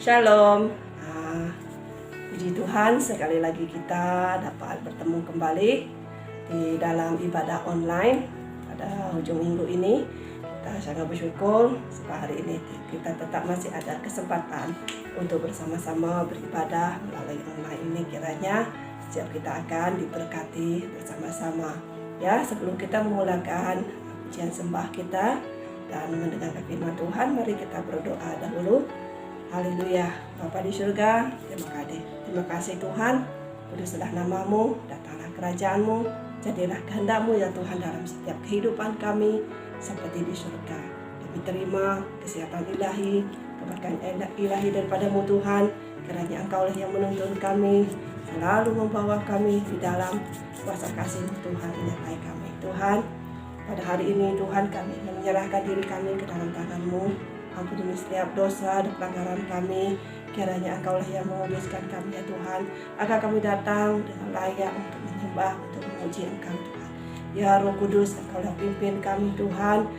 Shalom. Puji Tuhan, sekali lagi kita dapat bertemu kembali di dalam ibadah online pada ujung minggu ini. Kita sangat bersyukur sebab hari ini kita tetap masih ada kesempatan untuk bersama-sama beribadah melalui online ini. Kiranya setiap kita akan diberkati bersama-sama. Ya, sebelum kita memulakan pujian sembah kita dan mendengarkan firman Tuhan, mari kita berdoa dahulu. Haleluya. Bapa di surga, terima kasih Tuhan. Kuduslah namamu, datanglah kerajaanmu, jadilah kehendak-Mu ya Tuhan dalam setiap kehidupan kami seperti di surga. Kami terima kesehatan ilahi, keberkahan ilahi daripada-Mu Tuhan. Kiranya Engkau lah yang menuntun kami, selalu membawa kami di dalam kuasa kasih-Mu Tuhan, menyertai kami. Tuhan, pada hari ini Tuhan kami menyerahkan diri kami ke dalam tangan-Mu. Ampuni setiap dosa dan pelanggaran kami. Kiranya Engkau lah yang menguduskan kami ya Tuhan, agar kami datang dengan layak untuk menyembah, untuk memuji Engkau Tuhan. Ya Roh Kudus, Engkau lah pimpin kami Tuhan.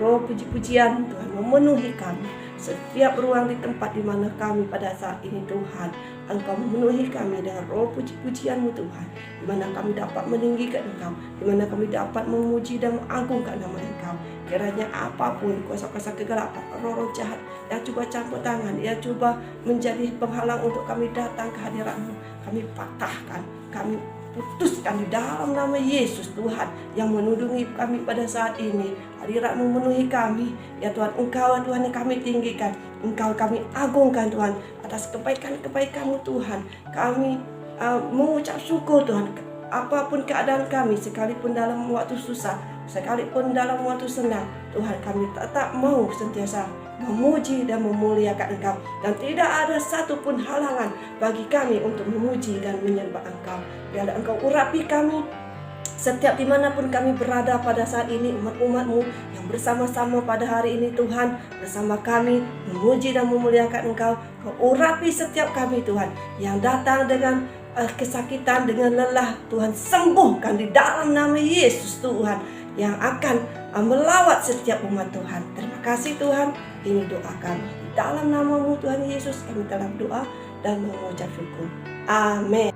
Roh puji-pujian Tuhan memenuhi kami. Setiap ruang di tempat di mana kami pada saat ini Tuhan, Engkau memenuhi kami dengan roh puji-pujian-Mu Tuhan, di mana kami dapat meninggikan Engkau, di mana kami dapat memuji dan mengagungkan nama Engkau. Kiranya apapun kuasa-kuasa kegelapan, roh-roh jahat yang coba campur tangan, yang coba menjadi penghalang untuk kami datang ke hadirat-Mu, kami patahkan, kami putuskan di dalam nama Yesus Tuhan yang menudungi kami pada saat ini. Hadirat-Mu memenuhi kami ya Tuhan. Engkau Tuhan yang kami tinggikan, Engkau kami agungkan Tuhan atas kebaikan-kebaikan-Mu Tuhan. Kami mengucap syukur Tuhan, apapun keadaan kami, sekalipun dalam waktu susah, sekalipun dalam waktu senang, Tuhan kami tetap mau sentiasa memuji dan memuliakan Engkau, dan tidak ada satupun halangan bagi kami untuk memuji dan menyembah Engkau. Biarlah Engkau urapi kami setiap dimanapun kami berada pada saat ini, umat-umat-Mu yang bersama-sama pada hari ini Tuhan, bersama kami memuji dan memuliakan Engkau. Kau urapi setiap kami Tuhan, yang datang dengan kesakitan, dengan lelah, Tuhan sembuhkan di dalam nama Yesus Tuhan, yang akan melawat setiap umat Tuhan. Terima kasih Tuhan, ini doa kami di dalam nama-Mu Tuhan Yesus. Kami telah berdoa dan mengucap syukur. Amin.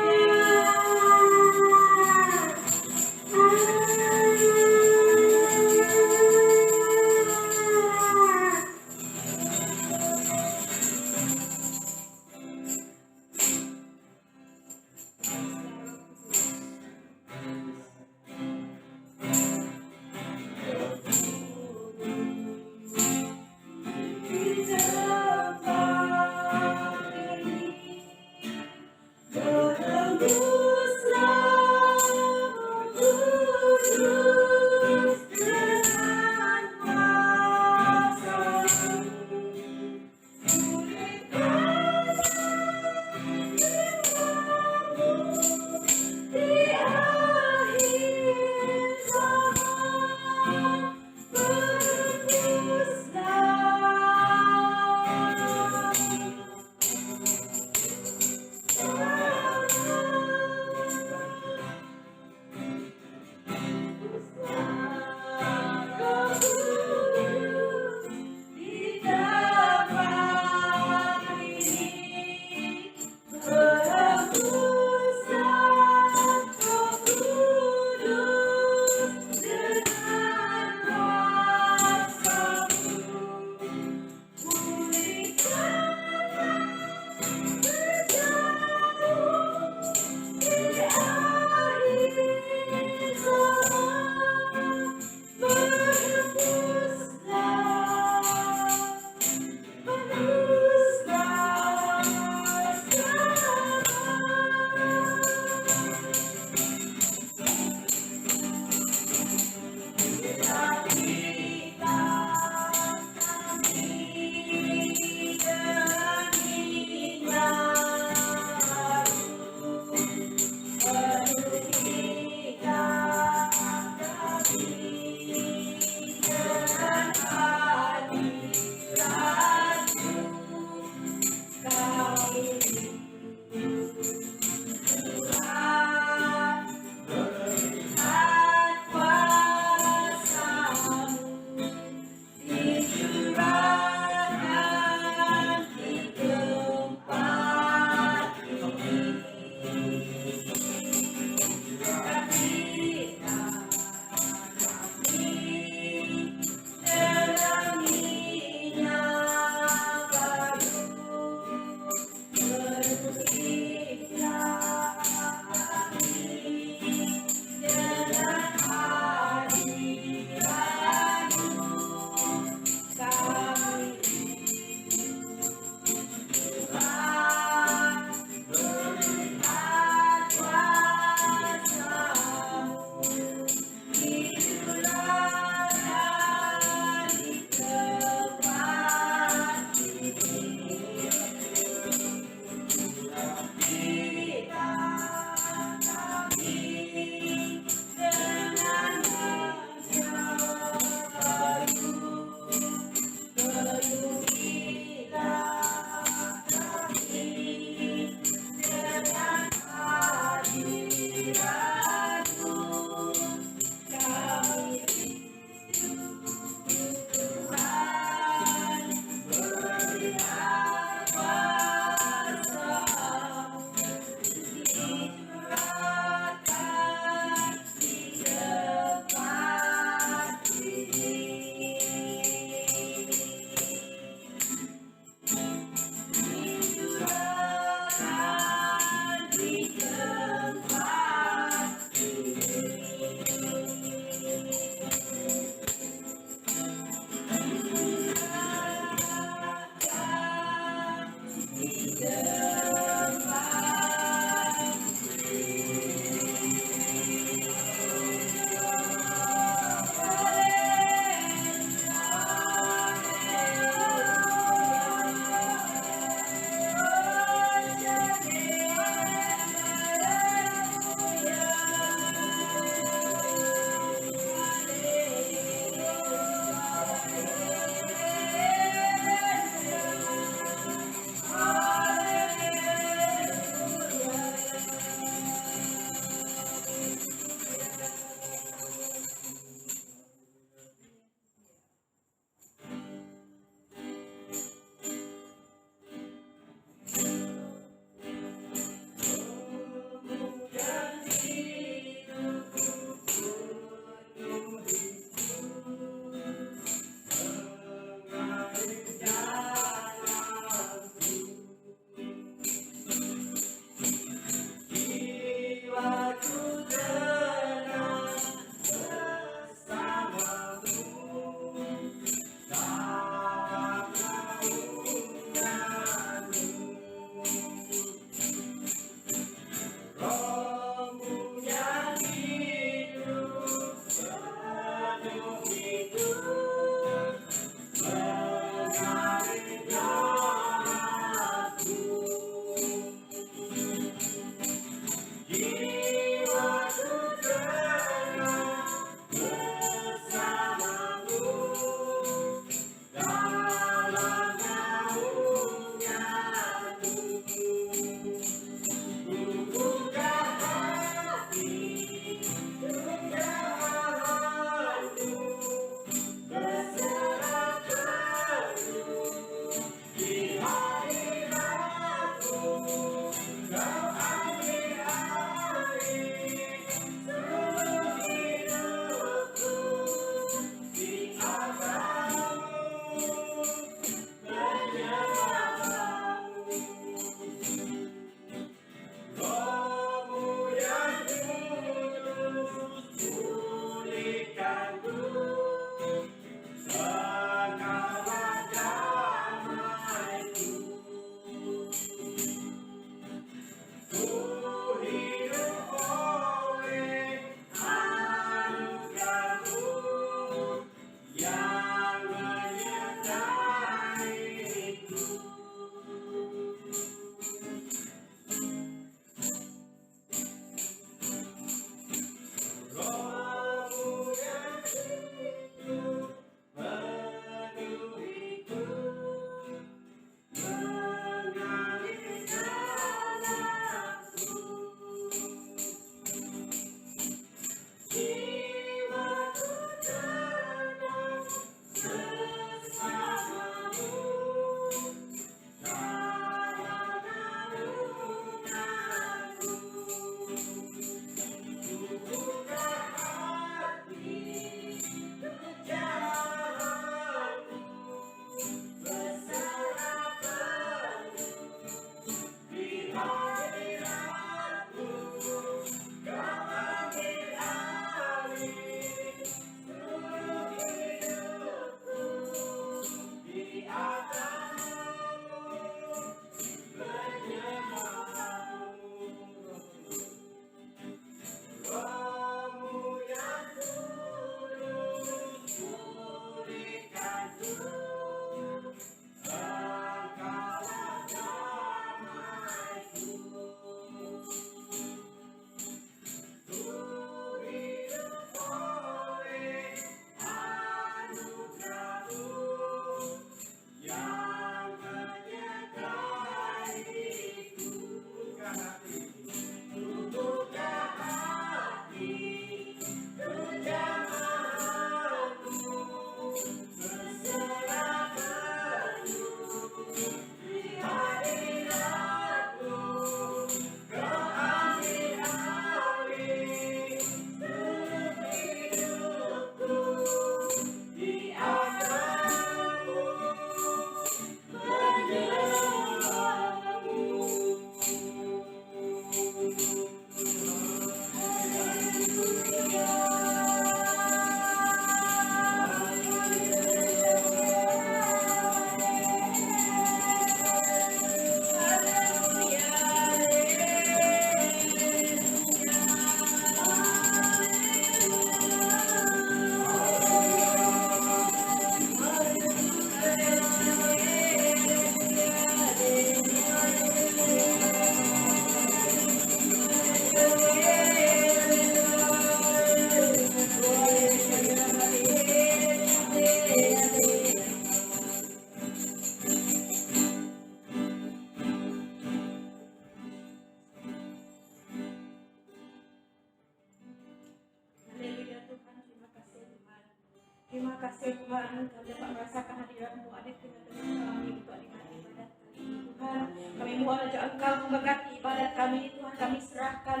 Terima kasih Tuhan, kami dapat merasakan hadirat-Mu ada di tengah-tengah kami untuk nikmati ibadat kali ini Tuhan. Kami mohon agar Engkau memberkati ibadat kami Tuhan. Kami serahkan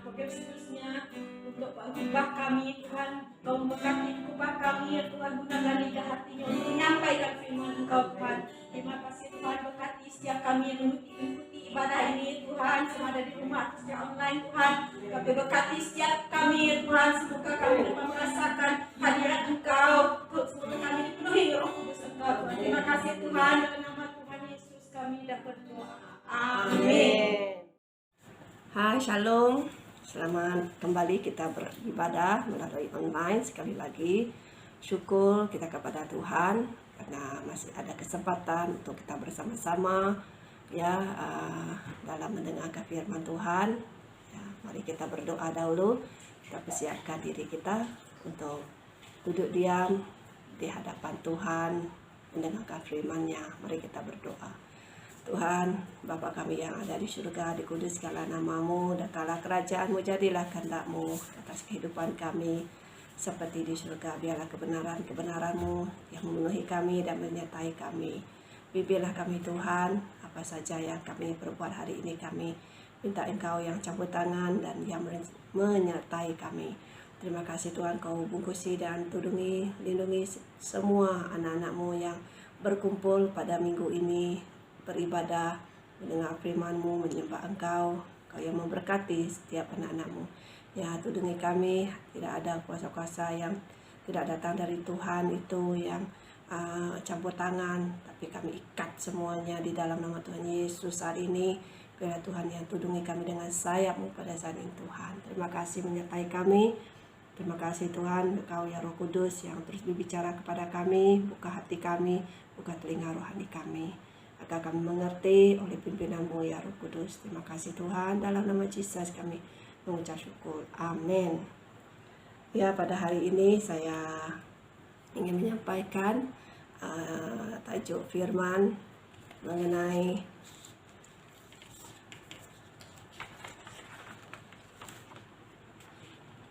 program seterusnya untuk khotbah kami Tuhan. Kau memberkati khotbah kami ya Tuhan, gunakan lidah hatinya untuk menyampaikan firman Engkau Tuhan. Terima kasih Tuhan, berkati setiap kami yang mengikuti ibadah ini Tuhan, sama ada di rumah atau secara online Tuhan. Kami berkati setiap kami Tuhan, semoga kami dapat merasakan hadirat Engkau, semoga kami dipenuhi Roh Kudus Engkau Tuhan. Terima kasih Tuhan, dalam nama Tuhan Yesus kami dapat berdoa. Amin. Hai, Shalom. Selamat kembali kita beribadah melalui online sekali lagi. Syukur kita kepada Tuhan karena masih ada kesempatan untuk kita bersama-sama ya dalam mendengarkan firman Tuhan. Ya, mari kita berdoa dahulu. Kita persiapkan diri kita untuk duduk diam di hadapan Tuhan, mendengarkan firman-Nya. Mari kita berdoa. Tuhan, Bapa kami yang ada di surga, dikuduskanlah nama-Mu, datanglah kerajaan-Mu, jadilah kehendak-Mu atas kehidupan kami seperti di surga. Biarlah kebenaran-kebenaran-Mu yang memenuhi kami dan menyertai kami. Bimbinglah kami Tuhan, apa saja yang kami perbuat hari ini, kami minta Engkau yang campur tangan dan yang menyertai kami. Terima kasih Tuhan, Kau bungkusi dan lindungi semua anak-anak-Mu yang berkumpul pada minggu ini, beribadah, mendengar firman-Mu, menyembah Engkau, Kau yang memberkati setiap anak-anak-Mu. Ya, tudungi kami, tidak ada kuasa-kuasa yang tidak datang dari Tuhan itu yang campur tangan, tapi kami ikat semuanya di dalam nama Tuhan Yesus saat ini. Biarlah Tuhan yang tudungi kami dengan sayap-Mu pada saat ini Tuhan. Terima kasih menyertai kami. Terima kasih Tuhan, Engkau ya Roh Kudus yang terus berbicara kepada kami, buka hati kami, buka telinga rohani kami, agar kami mengerti oleh pimpinan-Mu ya Roh Kudus. Terima kasih Tuhan, dalam nama Yesus kami mengucap syukur. Amin. Ya, pada hari ini saya ingin menyampaikan tajuk firman mengenai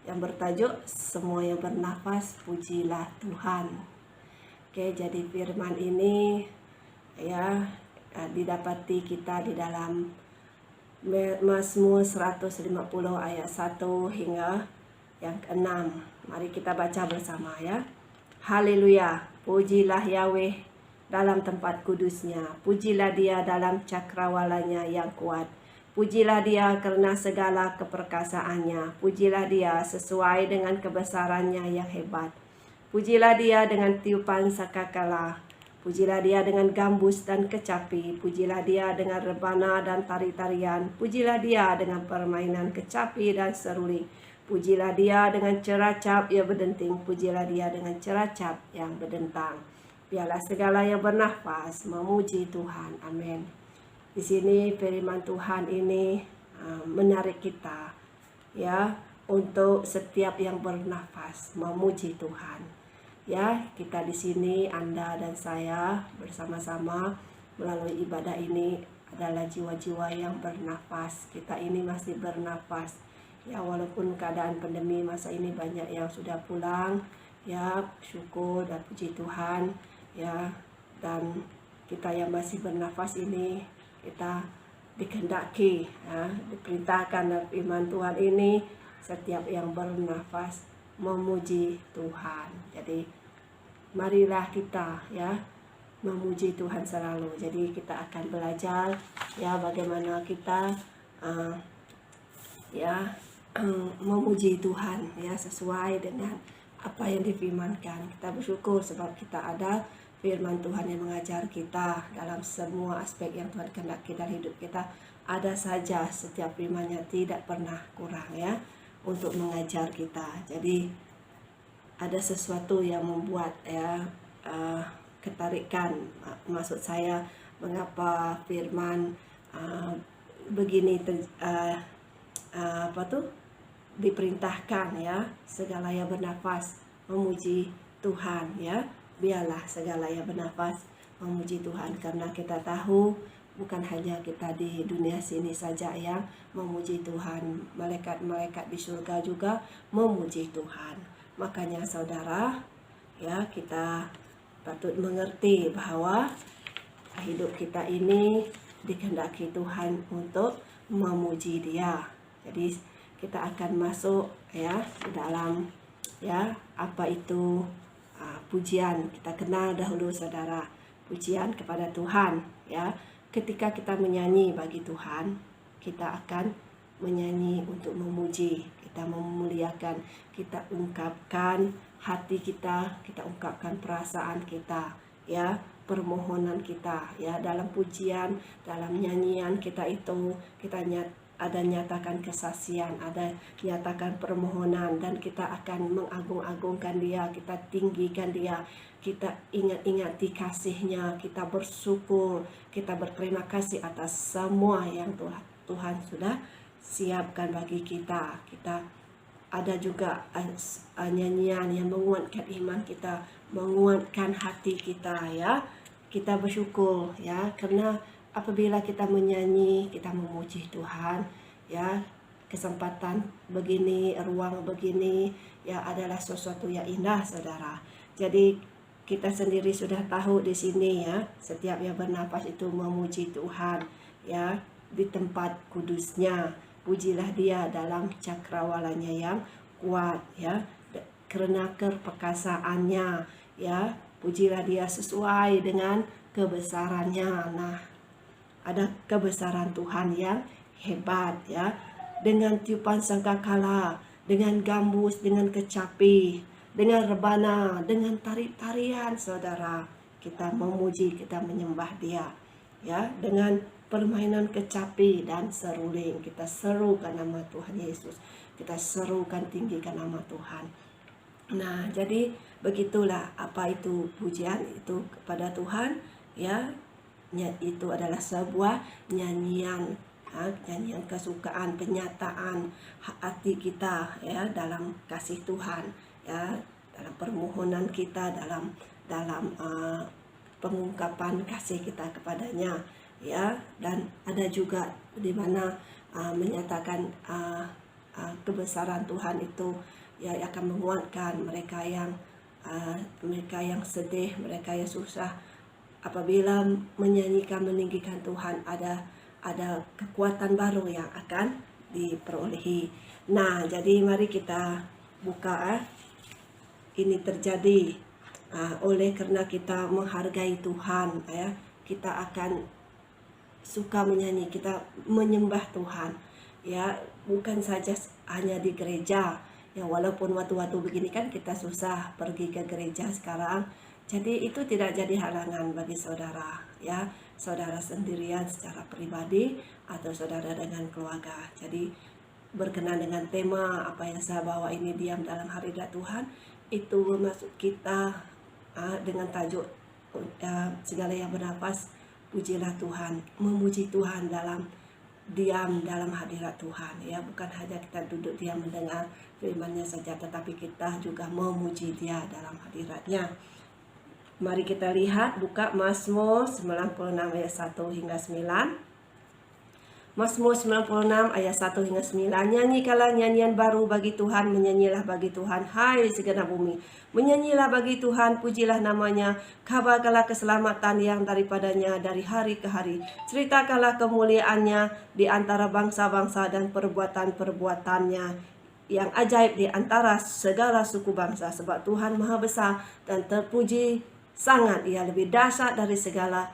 yang bertajuk semua yang bernafas pujilah Tuhan. Oke, jadi firman ini ya didapati kita di dalam Mazmur 150 ayat 1 hingga yang ke-6. Mari kita baca bersama ya. Haleluya, pujilah Yahweh dalam tempat kudusnya, pujilah Dia dalam cakrawalanya yang kuat. Pujilah Dia karena segala keperkasaannya, pujilah Dia sesuai dengan kebesarannya yang hebat. Pujilah Dia dengan tiupan sakakala, pujilah Dia dengan gambus dan kecapi, pujilah Dia dengan rebana dan tari-tarian, pujilah Dia dengan permainan kecapi dan seruling. Pujilah Dia dengan ceracap yang berdenting, pujilah Dia dengan ceracap yang berdentang. Biarlah segala yang bernafas memuji Tuhan. Amin. Di sini firman Tuhan ini menarik kita ya untuk setiap yang bernafas memuji Tuhan. Ya, kita di sini, Anda dan saya bersama-sama melalui ibadah ini adalah jiwa-jiwa yang bernafas. Kita ini masih bernafas. Ya, walaupun keadaan pandemi masa ini banyak yang sudah pulang, ya syukur dan puji Tuhan, ya. Dan kita yang masih bernafas ini, kita dikehendaki, ya, diperintahkan dalam firman Tuhan ini, setiap yang bernafas memuji Tuhan. Jadi marilah kita ya memuji Tuhan selalu. Jadi kita akan belajar ya bagaimana kita memuji Tuhan ya sesuai dengan apa yang difirmankan. Kita bersyukur sebab kita ada firman Tuhan yang mengajar kita dalam semua aspek yang Tuhan kehendaki dalam hidup kita. Ada saja setiap firman-Nya tidak pernah kurang ya untuk mengajar kita. Jadi ada sesuatu yang membuat ya ketarikan, maksud saya mengapa firman begini diperintahkan ya segala yang bernafas memuji Tuhan ya. Biarlah segala yang bernafas memuji Tuhan, karena kita tahu bukan hanya kita di dunia sini saja yang memuji Tuhan, malaikat-malaikat di surga juga memuji Tuhan. Makanya saudara ya, kita patut mengerti bahwa hidup kita ini dikehendaki Tuhan untuk memuji Dia. Jadi kita akan masuk ya di dalam ya apa itu pujian. Kita kenal dahulu saudara, pujian kepada Tuhan ya. Ketika kita menyanyi bagi Tuhan, kita akan menyanyi untuk memuji, kita memuliakan, kita ungkapkan hati kita ungkapkan perasaan kita ya, permohonan kita ya, dalam pujian, dalam nyanyian kita itu kita ada nyatakan kesaksian, ada nyatakan permohonan, dan kita akan mengagung-agungkan Dia, kita tinggikan Dia, kita ingat-ingati kasih-Nya, kita bersyukur, kita berterima kasih atas semua yang Tuhan sudah siapkan bagi kita. Kita ada juga nyanyian yang menguatkan iman kita, menguatkan hati kita ya. Kita bersyukur ya, karena apabila kita menyanyi, kita memuji Tuhan ya, kesempatan begini, ruang begini ya adalah sesuatu yang indah saudara. Jadi kita sendiri sudah tahu di sini ya, setiap yang bernapas itu memuji Tuhan ya, di tempat kudusnya. Pujilah Dia dalam cakrawalanya yang kuat ya, karena keperkasaannya ya. Pujilah Dia sesuai dengan kebesarannya. Nah, ada kebesaran Tuhan yang hebat ya, dengan tiupan sangkakala, dengan gambus, dengan kecapi, dengan rebana, dengan tari-tarian saudara, kita memuji, kita menyembah Dia ya, dengan permainan kecapi dan seruling, kita serukan nama Tuhan Yesus, kita serukan, tinggikan nama Tuhan. Nah, jadi begitulah apa itu pujian itu kepada Tuhan ya. Itu adalah sebuah nyanyian, nyanyian kesukaan, penyataan hati kita ya dalam kasih Tuhan ya, dalam permohonan kita, dalam pengungkapan kasih kita kepadanya ya. Dan ada juga di mana menyatakan kebesaran Tuhan itu ya, akan menguatkan mereka yang sedih, mereka yang susah. Apabila menyanyikan, meninggikan Tuhan, ada kekuatan baru yang akan diperolehi. Nah, jadi mari kita buka ini terjadi oleh karena kita menghargai Tuhan ya, kita akan suka menyanyi, kita menyembah Tuhan ya, bukan saja hanya di gereja ya, walaupun waktu-waktu begini kan kita susah pergi ke gereja sekarang. Jadi itu tidak jadi halangan bagi saudara ya, saudara sendirian secara pribadi atau saudara dengan keluarga. Jadi berkenan dengan tema apa yang saya bawa ini, diam dalam hadirat Tuhan, itu bermaksud kita dengan tajuk segala yang bernapas pujilah Tuhan, memuji Tuhan dalam diam dalam hadirat Tuhan ya, bukan hanya kita duduk diam mendengar firman-Nya saja, tetapi kita juga memuji Dia dalam hadirat-Nya. Mari kita lihat, buka Mazmur 96 ayat 1 hingga 9. Mazmur 96 ayat 1 hingga 9. Nyanyikanlah nyanyian baru bagi Tuhan, menyanyilah bagi Tuhan, hai segenap bumi. Menyanyilah bagi Tuhan, pujilah namanya, kabarkanlah keselamatan yang daripadanya dari hari ke hari. Ceritakanlah kemuliaannya di antara bangsa-bangsa dan perbuatan-perbuatannya yang ajaib di antara segala suku bangsa. Sebab Tuhan maha besar dan terpuji sangat, Ia lebih dahsyat dari segala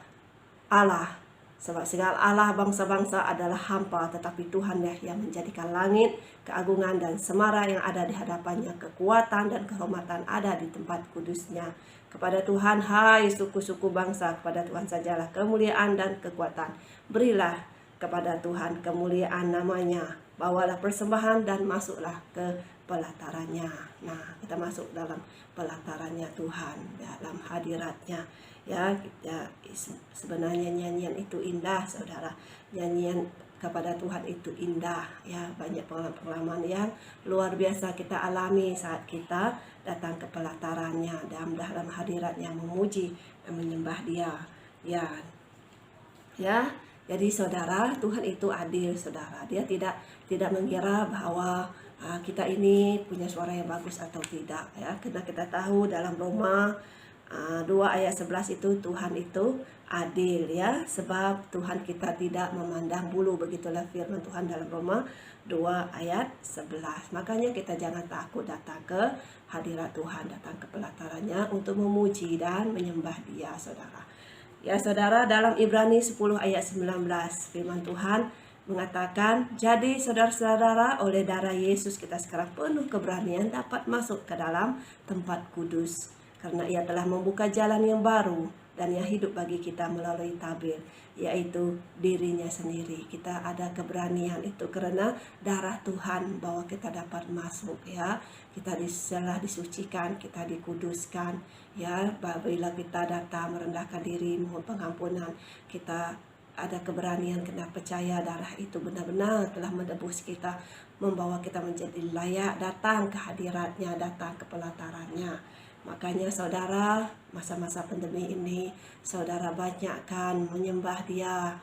Allah. Sebab segala Allah bangsa-bangsa adalah hampa, tetapi Tuhanlah yang menjadikan langit, keagungan dan semara yang ada di hadapannya, kekuatan dan kehormatan ada di tempat kudusnya. Kepada Tuhan, hai suku-suku bangsa, kepada Tuhan sajalah kemuliaan dan kekuatan. Berilah kepada Tuhan kemuliaan namanya, bawalah persembahan dan masuklah ke pelatarannya. Nah, kita masuk dalam pelatarannya Tuhan, dalam hadiratnya ya. Sebenarnya nyanyian itu indah saudara, nyanyian kepada Tuhan itu indah ya. Banyak pengalaman yang luar biasa kita alami saat kita datang ke pelatarannya, dalam hadiratnya, memuji dan menyembah Dia ya. Jadi saudara, Tuhan itu adil saudara. Dia tidak mengira bahwa kita ini punya suara yang bagus atau tidak ya. Karena kita tahu dalam Roma 2 ayat 11 itu Tuhan itu adil ya. Sebab Tuhan kita tidak memandang bulu, begitulah firman Tuhan dalam Roma 2 ayat 11. Makanya kita jangan takut datang ke hadirat Tuhan, datang ke pelatarannya untuk memuji dan menyembah Dia saudara. Ya saudara, dalam Ibrani 10 ayat 19 firman Tuhan mengatakan, jadi saudara-saudara, oleh darah Yesus kita sekarang penuh keberanian dapat masuk ke dalam tempat kudus, karena Ia telah membuka jalan yang baru dan yang hidup bagi kita melalui tabir, yaitu dirinya sendiri. Kita ada keberanian itu karena darah Tuhan bahwa kita dapat masuk, ya. Kita telah disucikan, kita dikuduskan, ya. Bila kita datang merendahkan diri mohon pengampunan, kita ada keberanian kena percaya darah itu benar-benar telah menebus kita, membawa kita menjadi layak datang ke hadiratnya, datang ke pelatarannya. Makanya saudara, masa-masa pandemi ini saudara banyakkan menyembah Dia,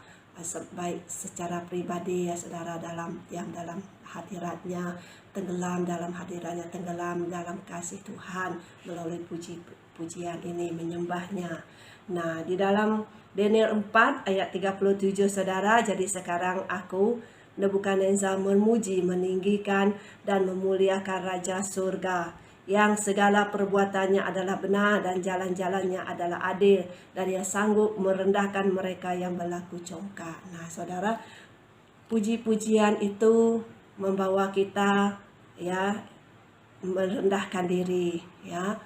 baik secara pribadi ya saudara, dalam hadiratnya, tenggelam dalam hadiratnya, tenggelam dalam kasih Tuhan melalui pujian ini, menyembahnya. Nah, di dalam Daniel 4 ayat 37 saudara, jadi sekarang aku Nebukadnezar memuji, meninggikan dan memuliakan Raja Surga, yang segala perbuatannya adalah benar dan jalan-jalannya adalah adil, dan yang sanggup merendahkan mereka yang berlaku congkak. Nah saudara, puji-pujian itu membawa kita ya merendahkan diri, ya.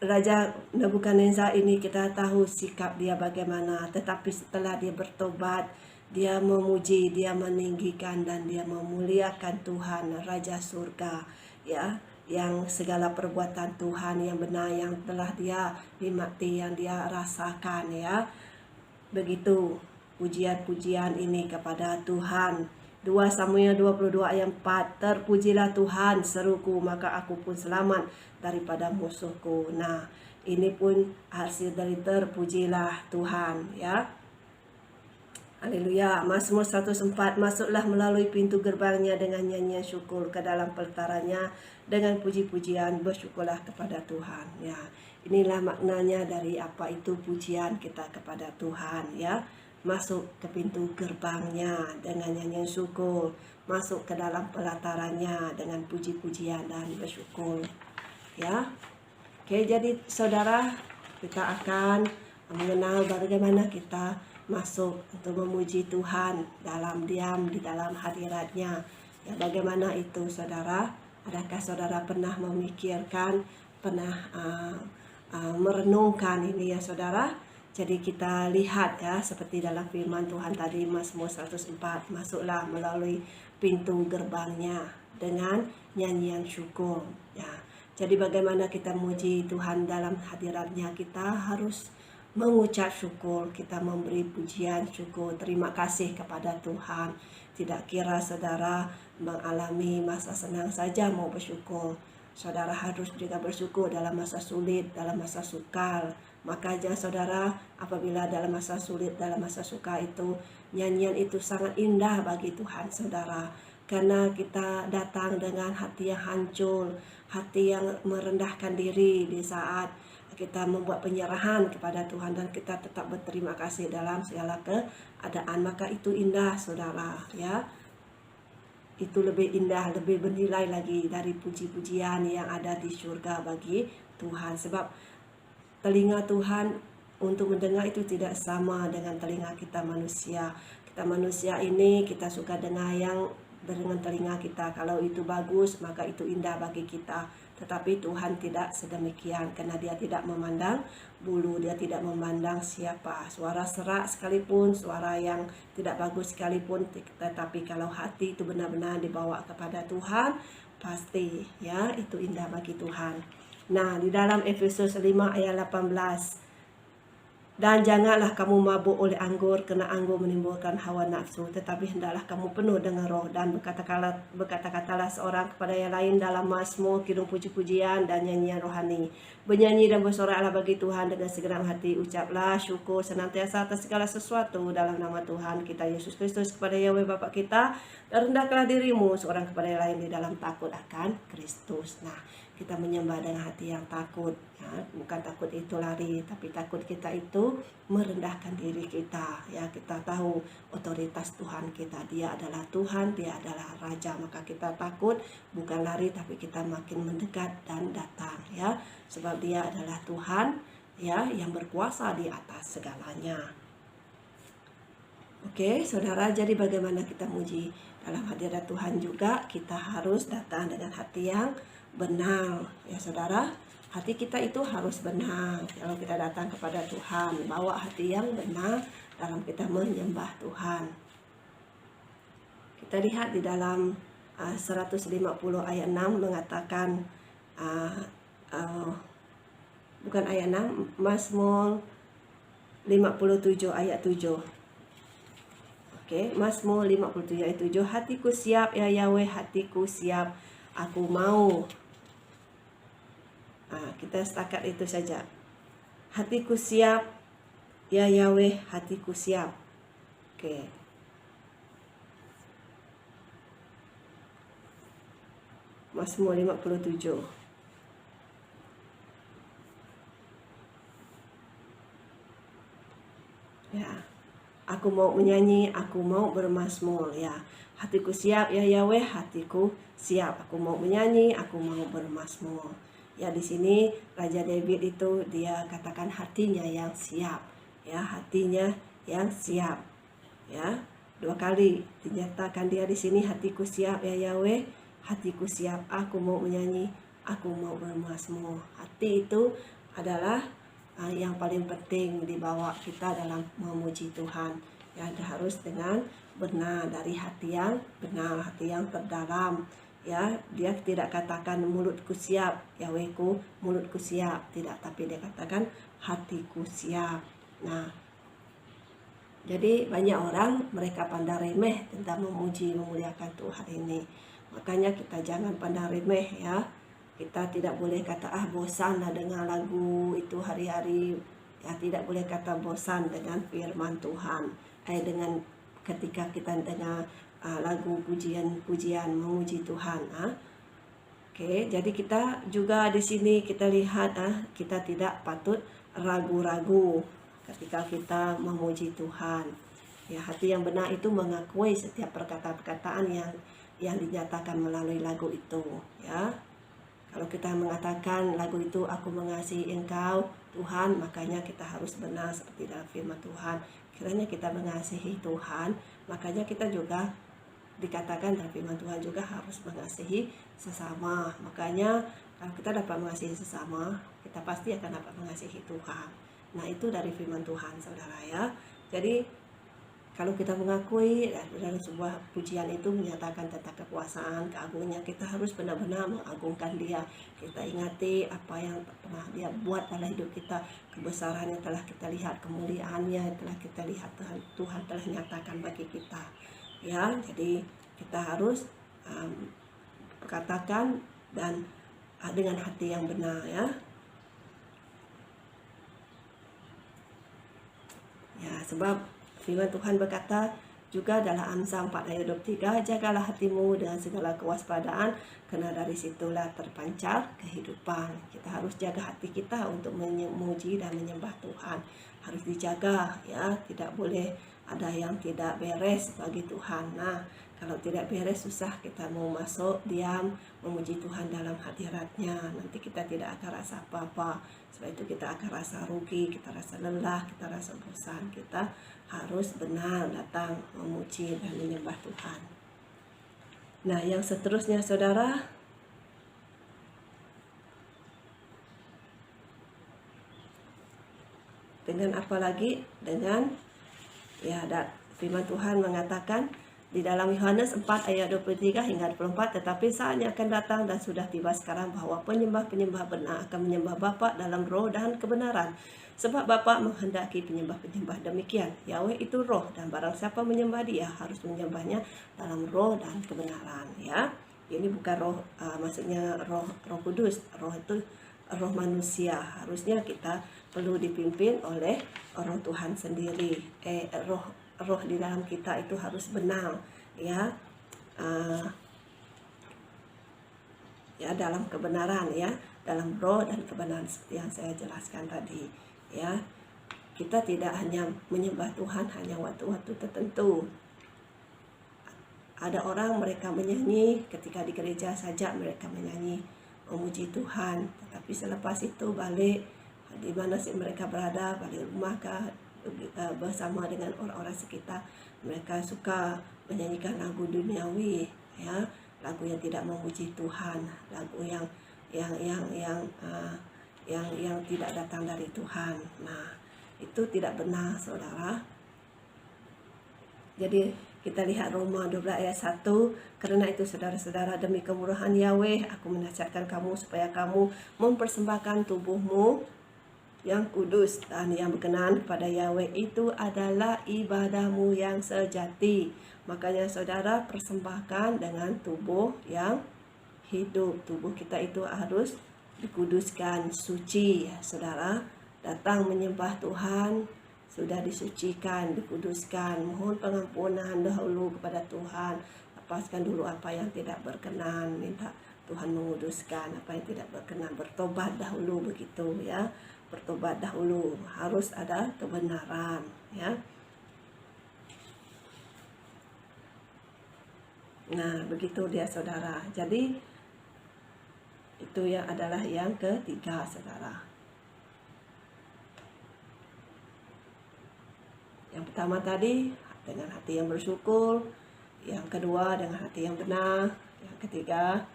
Raja Nebukadnezar ini kita tahu sikap dia bagaimana, tetapi setelah dia bertobat, dia memuji, dia meninggikan dan dia memuliakan Tuhan Raja Surga, ya, yang segala perbuatan Tuhan yang benar yang telah dia nikmati, yang dia rasakan, ya. Begitu pujian-pujian ini kepada Tuhan. 2 Samuel 22 ayat 4, terpujilah Tuhan seruku, maka aku pun selamat daripada musuhku. Nah, ini pun hasil dari terpujilah Tuhan, ya. Haleluya. Mazmur 104, masuklah melalui pintu gerbangnya dengan nyanyian syukur, ke dalam pelatarannya dengan puji-pujian, bersyukurlah kepada Tuhan. Ya, inilah maknanya dari apa itu pujian kita kepada Tuhan, ya. Masuk ke pintu gerbangnya dengan nyanyian syukur, masuk ke dalam pelatarannya dengan puji-pujian dan bersyukur, ya. Oke, jadi saudara, kita akan mengenal bagaimana kita masuk untuk memuji Tuhan dalam diam di dalam hadiratnya. Ya, bagaimana itu saudara? Adakah saudara pernah memikirkan, pernah merenungkan ini ya saudara? Jadi kita lihat ya, seperti dalam firman Tuhan tadi, Mazmur 104, masuklah melalui pintu gerbangnya dengan nyanyian syukur. Ya, jadi bagaimana kita memuji Tuhan dalam hadiratnya? Kita harus mengucap syukur, kita memberi pujian syukur, terima kasih kepada Tuhan. Tidak kira saudara mengalami masa senang saja mau bersyukur, saudara harus juga bersyukur dalam masa sulit, dalam masa sukar. Makanya saudara, apabila dalam masa sulit, dalam masa suka itu, nyanyian itu sangat indah bagi Tuhan saudara, karena kita datang dengan hati yang hancur, hati yang merendahkan diri di saat kita membuat penyerahan kepada Tuhan, dan kita tetap berterima kasih dalam segala keadaan. Maka itu indah saudara, ya. Itu lebih indah, lebih bernilai lagi dari puji-pujian yang ada di surga bagi Tuhan. Sebab telinga Tuhan untuk mendengar itu tidak sama dengan telinga kita manusia. Kita manusia ini kita suka dengar yang dengan telinga kita. Kalau itu bagus, maka itu indah bagi kita. Tetapi Tuhan tidak sedemikian, karena Dia tidak memandang bulu, Dia tidak memandang siapa. Suara serak sekalipun, suara yang tidak bagus sekalipun, tetapi kalau hati itu benar-benar dibawa kepada Tuhan, pasti ya itu indah bagi Tuhan. Nah, di dalam Efesus 5 ayat 18, dan janganlah kamu mabuk oleh anggur, kerana anggur menimbulkan hawa nafsu, tetapi hendaklah kamu penuh dengan roh, dan berkata-katalah seorang kepada yang lain dalam mazmur, kidung, puji-pujian dan nyanyian rohani. Bernyanyi dan bersoraklah bagi Tuhan dengan segenap hati, ucaplah syukur senantiasa atas segala sesuatu dalam nama Tuhan kita Yesus Kristus kepada Yahweh Bapa kita, dan rendahkanlah dirimu seorang kepada yang lain di dalam takut akan Kristus. Nah, kita menyembah dengan hati yang takut, ya. Bukan takut itu lari, tapi takut kita itu merendahkan diri kita, ya. Kita tahu otoritas Tuhan kita, Dia adalah Tuhan, Dia adalah Raja. Maka kita takut, bukan lari, tapi kita makin mendekat dan datang, ya. Sebab Dia adalah Tuhan, ya, yang berkuasa di atas segalanya. Oke, saudara, jadi bagaimana kita muji dalam hadirat Tuhan juga? Kita harus datang dengan hati yang benar, ya saudara. hati kita itu harus benar. Kalau kita datang kepada Tuhan, bawa hati yang benar dalam kita menyembah Tuhan. Kita lihat di dalam 150 ayat 6 mengatakan, bukan ayat 6, Mazmur 57 ayat 7. Oke, Mazmur 57 ayat 7, hatiku siap ya Yahweh, hatiku siap, aku mau. Kita setakat itu saja. Hatiku siap ya Yahweh, hatiku siap. Oke. Mazmur 57. Ya, aku mau menyanyi, aku mau bermazmur. Ya, hatiku siap ya Yahweh, hatiku siap. Aku mau menyanyi, aku mau bermazmur. Ya, di sini Raja David itu dia katakan hatinya yang siap. Ya, hatinya yang siap. Ya, 2 kali dinyatakan dia di sini, hatiku siap ya Yahweh, hatiku siap. Aku mau menyanyi, aku mau bermazmur. Hati itu adalah yang paling penting dibawa kita dalam memuji Tuhan. Ya, harus dengan benar, dari hati yang benar, hati yang terdalam. Ya, dia tidak katakan mulutku siap, Yahwehku, mulutku siap, tidak, tapi dia katakan hatiku siap. Nah, jadi banyak orang mereka pandang remeh tentang memuji, memuliakan Tuhan ini. Makanya kita jangan pandang remeh ya. Kita tidak boleh kata bosan lah dengan lagu itu hari-hari. Ya, tidak boleh kata bosan dengan firman Tuhan. Dengan ketika kita dengar lagu pujian-pujian memuji Tuhan. Oke, jadi kita juga di sini kita lihat kita tidak patut ragu-ragu ketika kita memuji Tuhan. Ya, hati yang benar itu mengakui setiap perkataan-perkataan yang dinyatakan melalui lagu itu. Ya, kalau kita mengatakan lagu itu, aku mengasihi Engkau Tuhan, makanya kita harus benar seperti dalam firman Tuhan. Kiranya kita mengasihi Tuhan, makanya kita juga dikatakan dalam firman Tuhan juga harus mengasihi sesama. Makanya kalau kita dapat mengasihi sesama, kita pasti akan dapat mengasihi Tuhan. Nah, itu dari firman Tuhan, saudara ya. Jadi kalau kita mengakui dalam sebuah pujian itu menyatakan tentang kekuasaan, keagungannya, kita harus benar-benar mengagungkan Dia. Kita ingati apa yang pernah Dia buat dalam hidup kita, kebesaran yang telah kita lihat, kemuliaannya yang telah kita lihat, Tuhan telah nyatakan bagi kita. Ya, jadi kita harus katakan dan dengan hati yang benar ya. Ya, sebab firman Tuhan berkata juga dalam Amsal 4 ayat 23, jagalah hatimu dengan segala kewaspadaan, karena dari situlah terpancar kehidupan. Kita harus jaga hati kita untuk memuji dan menyembah Tuhan. Harus dijaga ya, tidak boleh ada yang tidak beres bagi Tuhan. Nah, kalau tidak beres susah kita mau masuk diam memuji Tuhan dalam hadirat-Nya. Nanti kita tidak akan rasa apa-apa. Sebab itu kita akan rasa rugi, kita rasa lelah, kita rasa bosan. Kita harus benar datang memuji dan menyembah Tuhan. Nah, yang seterusnya saudara, dengan apa lagi? Dengan ya, firman Tuhan mengatakan di dalam Yohanes 4 ayat 23 hingga 24, tetapi saatnya akan datang dan sudah tiba sekarang bahwa penyembah-penyembah benar akan menyembah Bapa dalam roh dan kebenaran. Sebab Bapa menghendaki penyembah-penyembah demikian. Yahweh itu roh, dan barang siapa menyembah Dia harus menyembahnya dalam roh dan kebenaran. Ya, ini bukan roh, maksudnya roh kudus. Roh itu roh manusia. Harusnya kita perlu dipimpin oleh roh Tuhan sendiri. Roh di dalam kita itu harus benar, ya, ya, dalam kebenaran, ya, dalam roh dan kebenaran seperti yang saya jelaskan tadi, ya. Kita tidak hanya menyembah Tuhan hanya waktu-waktu tertentu. Ada orang mereka menyanyi ketika di gereja saja, mereka menyanyi memuji Tuhan, tetapi selepas itu balik di mana sih mereka berada, balik rumah kah, bersama dengan orang-orang sekitar, mereka suka menyanyikan lagu duniawi, ya, lagu yang tidak memuji Tuhan, lagu yang yang tidak datang dari Tuhan. Nah, itu tidak benar, saudara. Jadi kita lihat Roma 12 ayat 1, karena itu saudara-saudara, demi kemurahan Yahweh aku menasihatkan kamu supaya kamu mempersembahkan tubuhmu yang kudus dan yang berkenan kepada Yahweh, itu adalah ibadahmu yang sejati. Makanya saudara, persembahkan dengan tubuh yang hidup. Tubuh kita itu harus dikuduskan, suci ya saudara. Datang menyembah Tuhan, sudah disucikan, dikuduskan, mohon pengampunan dahulu kepada Tuhan, lepaskan dulu apa yang tidak berkenan, minta Tuhan menguduskan apa yang tidak berkenan, bertobat dahulu, begitu ya. Bertobat dahulu, harus ada kebenaran ya. Nah, begitu dia saudara. Jadi itu yang adalah yang ketiga saudara. Yang pertama tadi dengan hati yang bersyukur, yang kedua dengan hati yang benar, yang ketiga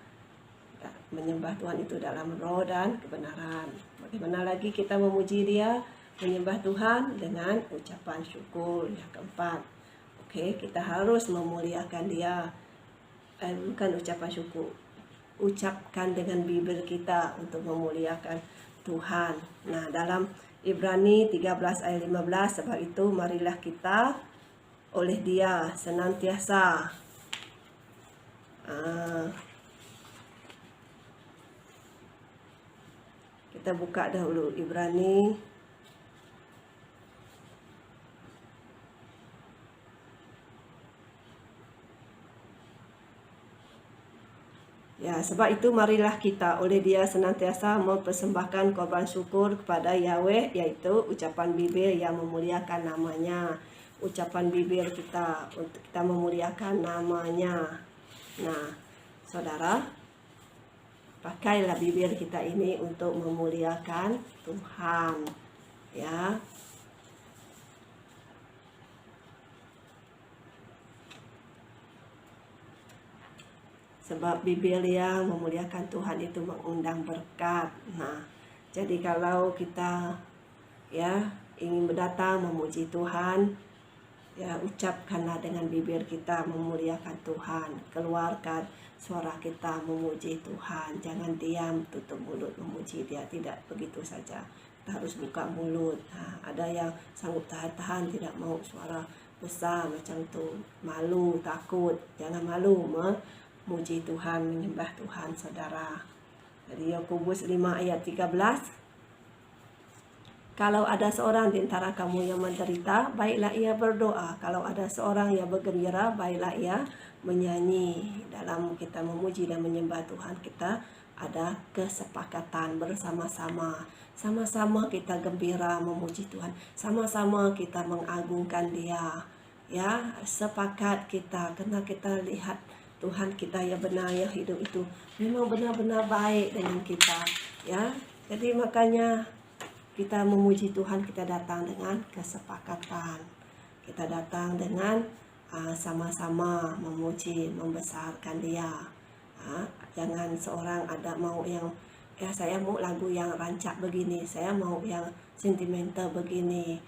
menyembah Tuhan itu dalam roh dan kebenaran. Bagaimana lagi kita memuji Dia, menyembah Tuhan dengan ucapan syukur. Yang keempat, kita harus memuliakan Dia. Bukan ucapan syukur, ucapkan dengan bibir kita untuk memuliakan Tuhan. Nah, dalam Ibrani 13 ayat 15, sebab itu marilah kita oleh Dia senantiasa kita buka dahulu Ibrani ya, sebab itu marilah kita oleh Dia senantiasa mempersembahkan korban syukur kepada Yahweh, yaitu ucapan bibir yang memuliakan namanya. Ucapan bibir kita untuk kita memuliakan namanya. Nah, saudara, pakailah bibir kita ini untuk memuliakan Tuhan ya. Sebab bibir yang memuliakan Tuhan itu mengundang berkat. Nah, jadi kalau kita ya ingin berdatang memuji Tuhan, ya ucapkanlah dengan bibir kita memuliakan Tuhan. Keluarkan suara kita memuji Tuhan. Jangan diam, tutup mulut memuji Dia. Tidak begitu saja. Kita harus buka mulut. Nah, ada yang sanggup tahan-tahan, tidak mau suara besar macam itu. Malu, takut. Jangan malu memuji Tuhan, menyembah Tuhan saudara. Jadi Yakobus 5 ayat 13. Kalau ada seorang di antara kamu yang menderita, baiklah ia berdoa. Kalau ada seorang yang bergembira, baiklah ia menyanyi. Dalam kita memuji dan menyembah Tuhan, kita ada kesepakatan bersama-sama. Sama-sama kita gembira memuji Tuhan. Sama-sama kita mengagungkan Dia. Ya, sepakat kita, karena kita lihat Tuhan kita yang benar, yang hidup itu memang benar-benar baik dengan kita ya. Jadi makanya kita memuji Tuhan, kita datang dengan kesepakatan. Kita datang dengan sama-sama memuji, membesarkan Dia. Jangan seorang ada mau yang saya mau lagu yang rancak begini, saya mau yang sentimental begini.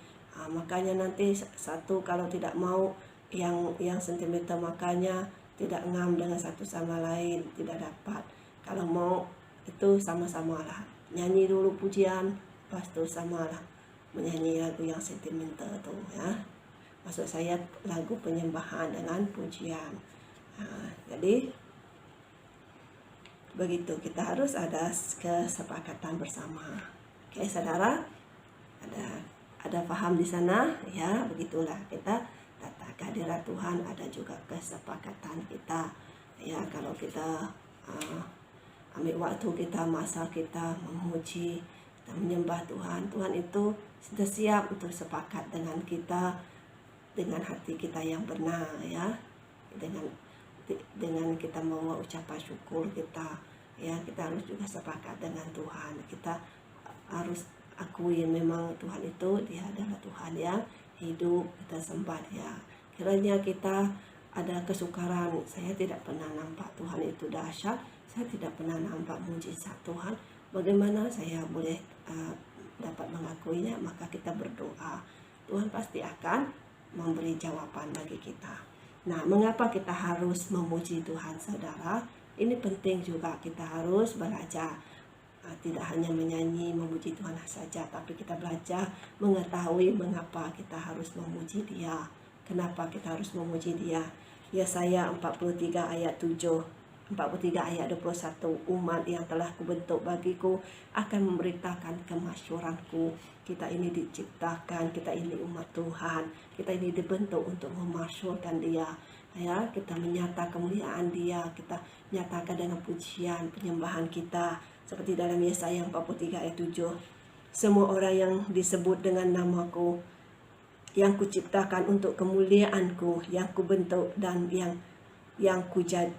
Makanya nanti satu kalau tidak mau yang sentimental, makanya tidak ngam dengan satu sama lain, tidak dapat. Kalau mau itu sama-sama lah, nyanyi dulu pujian, pas itu samalah menyanyi lagu yang sentimental tuh ya. Maksud saya lagu penyembahan dengan pujian. Jadi begitu, kita harus ada kesepakatan bersama. Oke saudara, ada paham di sana ya. Begitulah kita datang kehadirat Tuhan, ada juga kesepakatan kita ya. Kalau kita ambil waktu kita, masa kita memuji dan menyembah Tuhan, Tuhan itu sudah siap untuk sepakat dengan kita, dengan hati kita yang benar ya, dengan kita membawa ucapan syukur kita ya. Kita harus juga sepakat dengan Tuhan. Kita harus akui memang Tuhan itu Dia adalah Tuhan yang hidup, kita sembah Dia. Kiranya kita ada kesukaran, saya tidak pernah nampak Tuhan itu dahsyat, saya tidak pernah nampak mujizat Tuhan, Bagaimana saya boleh dapat mengakuinya? Maka kita berdoa. Tuhan pasti akan memberi jawaban bagi kita. Nah, mengapa kita harus memuji Tuhan, saudara? Ini penting juga, kita harus belajar. Tidak hanya menyanyi, memuji Tuhan saja, tapi kita belajar mengetahui mengapa kita harus memuji Dia. Kenapa kita harus memuji Dia? Yesaya 43 ayat 7, 43 ayat 21, umat yang telah kubentuk bagiku akan memberitakan kemasyhuranku. Kita ini diciptakan, kita ini umat Tuhan, kita ini dibentuk untuk memasyhurkan Dia. Ya, kita menyata kemuliaan Dia, kita nyatakan dengan pujian, penyembahan kita. Seperti dalam Yesaya 43 ayat 7, semua orang yang disebut dengan namaku, yang kuciptakan untuk kemuliaanku, yang kubentuk dan yang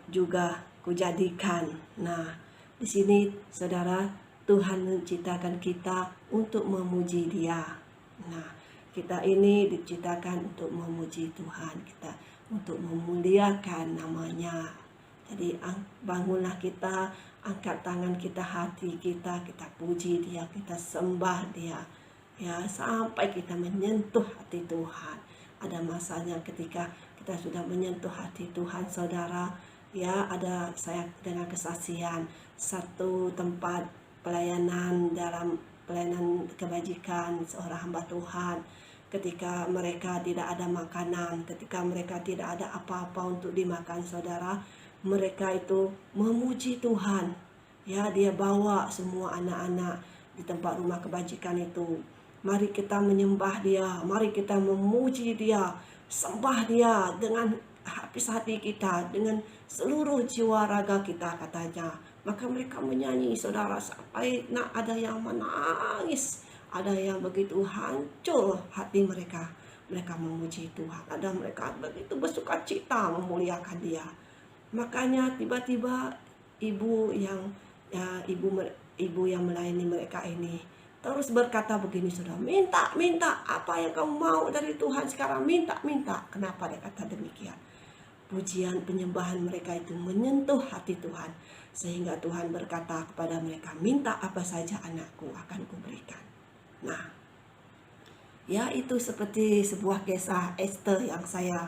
juga kujadikan. Nah, di sini saudara, Tuhan menciptakan kita untuk memuji Dia. Nah, kita ini diciptakan untuk memuji Tuhan, kita untuk memuliakan namanya. Jadi bangunlah kita, angkat tangan kita, hati kita, kita puji Dia, kita sembah Dia. Ya, sampai kita menyentuh hati Tuhan. Ada masanya ketika kita sudah menyentuh hati Tuhan, saudara. Ya, saya dengan kesaksian satu tempat pelayanan dalam pelayanan kebajikan seorang hamba Tuhan. Ketika mereka tidak ada makanan, ketika mereka tidak ada apa-apa untuk dimakan, saudara, mereka itu memuji Tuhan. Ya, dia bawa semua anak-anak di tempat rumah kebajikan itu. Mari kita menyembah Dia, mari kita memuji Dia, sembah Dia dengan habis hati kita, dengan seluruh jiwa raga kita, katanya. Maka mereka menyanyi, saudara, sampai ada yang menangis, ada yang begitu hancur hati mereka. Mereka memuji Tuhan, ada mereka begitu bersukacita memuliakan Dia. Makanya tiba-tiba ibu yang melayani mereka ini terus berkata begini, saudara, minta apa yang kamu mau dari Tuhan sekarang, minta. Kenapa dia kata demikian? Pujian penyembahan mereka itu menyentuh hati Tuhan, sehingga Tuhan berkata kepada mereka, minta apa saja anakku akan kuberikan. Nah, ya, itu seperti sebuah kisah Esther yang saya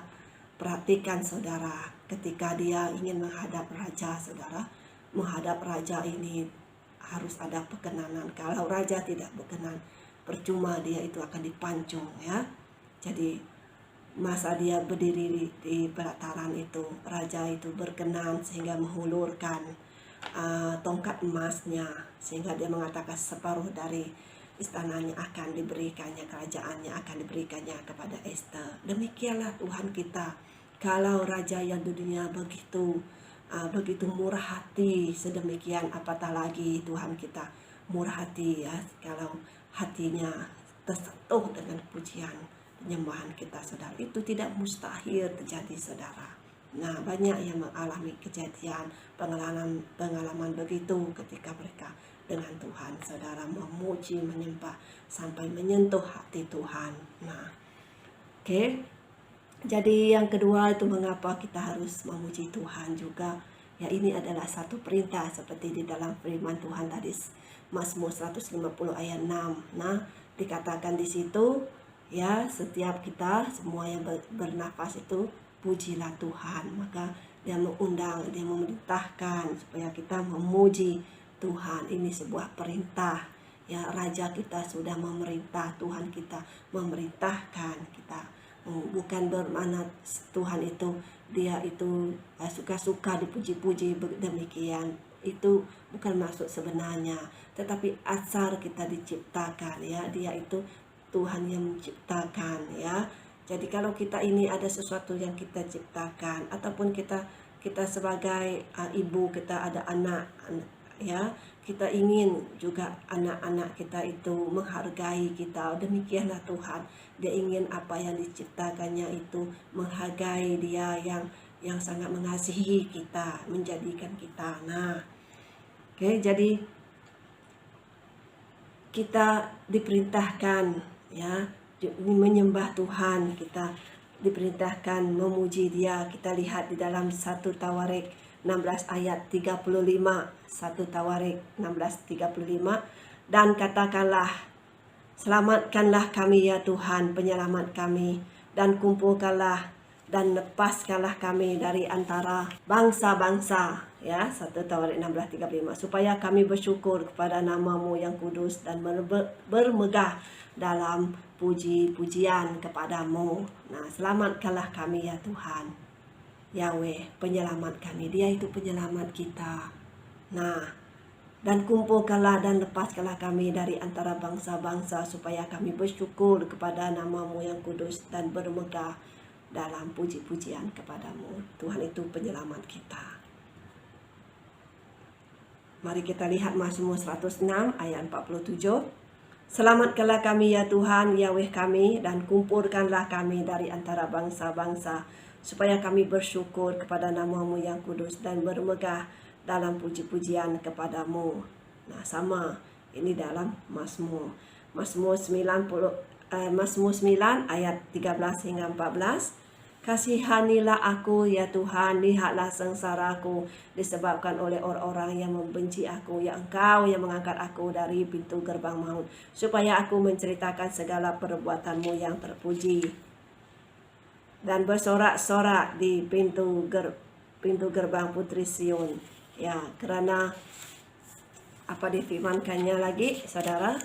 perhatikan, saudara. Ketika dia ingin menghadap raja, saudara, menghadap raja ini harus ada perkenanan. Kalau raja tidak berkenan, percuma dia itu akan dipancung, ya. Jadi masa dia berdiri di pelataran itu, raja itu berkenan sehingga menghulurkan tongkat emasnya, sehingga dia mengatakan separuh dari istananya akan diberikannya, kerajaannya akan diberikannya kepada Esther. Demikianlah Tuhan kita. Kalau raja yang dunia begitu murah hati, sedemikian apatah lagi Tuhan kita murah hati, ya, kalau hatinya tersentuh dengan pujian penyembahan kita, saudara. Itu tidak mustahil terjadi, saudara. Nah, banyak yang mengalami kejadian pengalaman begitu ketika mereka dengan Tuhan, saudara, memuji, menyembah sampai menyentuh hati Tuhan. Nah, oke. Jadi yang kedua itu mengapa kita harus memuji Tuhan juga. Ya, ini adalah satu perintah seperti di dalam firman Tuhan tadi, Mazmur 150 ayat 6. Nah, dikatakan di situ, ya, setiap kita semua yang bernafas itu pujilah Tuhan. Maka dia mengundang, dia memerintahkan supaya kita memuji Tuhan. Ini sebuah perintah. Ya, raja kita sudah memerintah, Tuhan kita memerintahkan kita. Bukan bermakna Tuhan itu dia itu suka-suka dipuji-puji demikian. Itu bukan maksud sebenarnya. Tetapi asal kita diciptakan, ya, dia itu Tuhan yang menciptakan, ya. Jadi kalau kita ini ada sesuatu yang kita ciptakan, ataupun kita sebagai ibu, kita ada anak, ya, kita ingin juga anak-anak kita itu menghargai kita. Demikianlah Tuhan, dia ingin apa yang diciptakannya itu menghargai dia yang sangat mengasihi kita, menjadikan kita. Nah, oke, jadi kita diperintahkan, ya, menyembah Tuhan, kita diperintahkan memuji Dia. Kita lihat di dalam 1 Tawarik 16 ayat 35, 1 Tawarik 16:35, dan katakanlah, selamatkanlah kami ya Tuhan penyelamat kami, dan kumpulkanlah dan lepaskanlah kami dari antara bangsa-bangsa, ya, 1 Tawarik 16:35, supaya kami bersyukur kepada nama-Mu yang kudus dan bermegah dalam puji-pujian kepadamu. Nah, selamatkanlah kami ya Tuhan, Yahweh penyelamat kami, Dia itu penyelamat kita. Nah, dan kumpulkanlah dan lepaskanlah kami dari antara bangsa-bangsa, supaya kami bersyukur kepada nama-Mu yang kudus dan bermegah dalam puji-pujian kepadamu. Tuhan itu penyelamat kita. Mari kita lihat Mazmur 106 ayat 47. Selamatkanlah kami ya Tuhan, Yahweh kami, dan kumpulkanlah kami dari antara bangsa-bangsa, supaya kami bersyukur kepada nama-Mu yang kudus dan bermegah dalam puji-pujian kepadamu. Nah, sama ini dalam Mazmur 9 ayat 13 hingga 14. Kasihanilah aku ya Tuhan, lihatlah sengsaraku disebabkan oleh orang-orang yang membenci aku. Ya Engkau yang mengangkat aku dari pintu gerbang maut, supaya aku menceritakan segala perbuatanmu yang terpuji, dan bersorak-sorak di pintu gerbang Putri Sion. Ya, kerana apa difirmankannya lagi, saudara?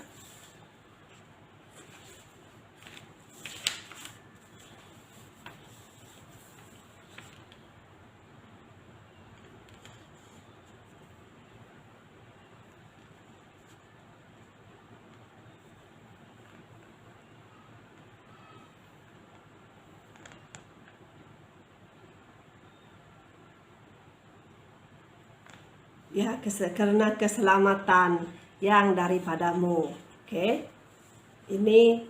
Ya, karena keselamatan yang daripadamu. Oke. Ini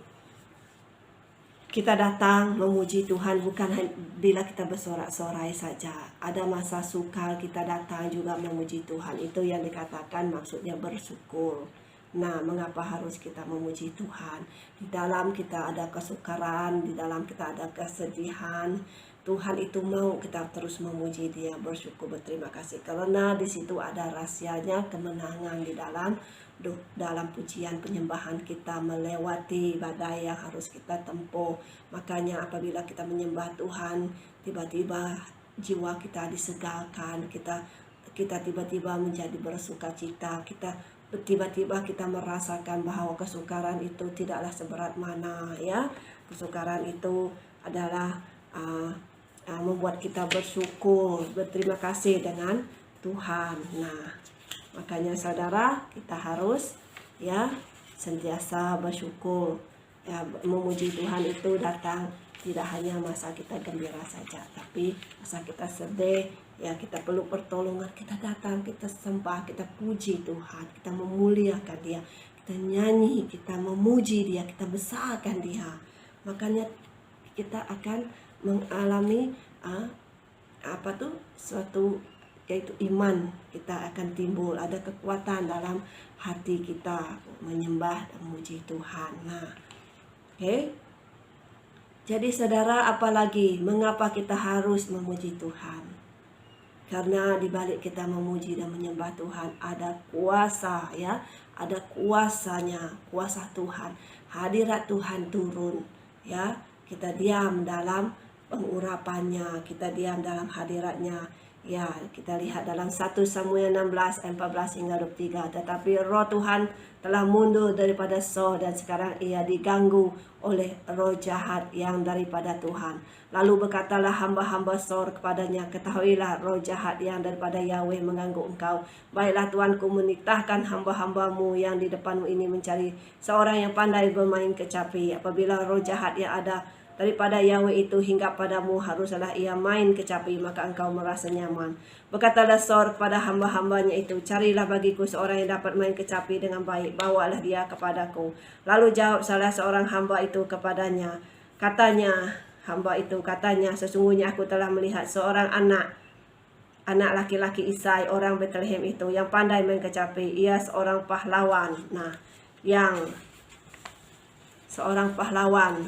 kita datang memuji Tuhan bukan bila kita bersorak-sorai saja. Ada masa sukar kita datang juga memuji Tuhan. Itu yang dikatakan maksudnya bersyukur. Nah, mengapa harus kita memuji Tuhan? Di dalam kita ada kesukaran, di dalam kita ada kesedihan, Tuhan itu mau kita terus memuji Dia, bersyukur, berterima kasih, karena di situ ada rahasianya kemenangan di dalam pujian penyembahan kita melewati badai yang harus kita tempuh. Makanya apabila kita menyembah Tuhan, tiba-tiba jiwa kita disegarkan, kita tiba-tiba menjadi bersukacita, tiba-tiba kita merasakan bahwa kesukaran itu tidaklah seberat mana, ya. Kesukaran itu adalah membuat kita bersyukur, berterima kasih dengan Tuhan. Nah, makanya saudara, kita harus ya sentiasa bersyukur. Ya, memuji Tuhan itu datang tidak hanya masa kita gembira saja, tapi masa kita sedih, ya kita perlu pertolongan, kita datang, kita sembah, kita puji Tuhan, kita memuliakan Dia, kita nyanyi, kita memuji Dia, kita besarkan Dia. Makanya kita akan mengalami suatu yaitu iman kita akan timbul, ada kekuatan dalam hati kita menyembah dan memuji Tuhan. Nah, oke. Jadi saudara, apalagi mengapa kita harus memuji Tuhan? Karena di balik kita memuji dan menyembah Tuhan ada kuasa, ya, ada kuasanya, kuasa Tuhan, hadirat Tuhan turun, ya. Kita diam dalam pengurapannya, kita diam dalam hadiratnya. Ya, kita lihat dalam 1 Samuel 16 ayat 14 hingga 23. Tetapi roh Tuhan telah mundur daripada Saul, dan sekarang ia diganggu oleh roh jahat yang daripada Tuhan. Lalu berkatalah hamba-hamba Saul kepadanya, ketahuilah roh jahat yang daripada Yahweh mengganggu engkau. Baiklah Tuanku menitahkan hamba-hambamu yang di depanmu ini mencari seorang yang pandai bermain kecapi. Apabila roh jahat yang ada daripada Yahweh itu hingga padamu, haruslah ia main kecapi, maka engkau merasa nyaman. Berkatalah Saul kepada hamba-hambanya itu, carilah bagiku seorang yang dapat main kecapi dengan baik, bawalah dia kepadaku. Lalu jawab salah seorang hamba itu kepadanya, hamba itu katanya, sesungguhnya aku telah melihat seorang anak laki-laki Isai orang Bethlehem itu yang pandai main kecapi. Ia seorang pahlawan. Nah, yang seorang pahlawan.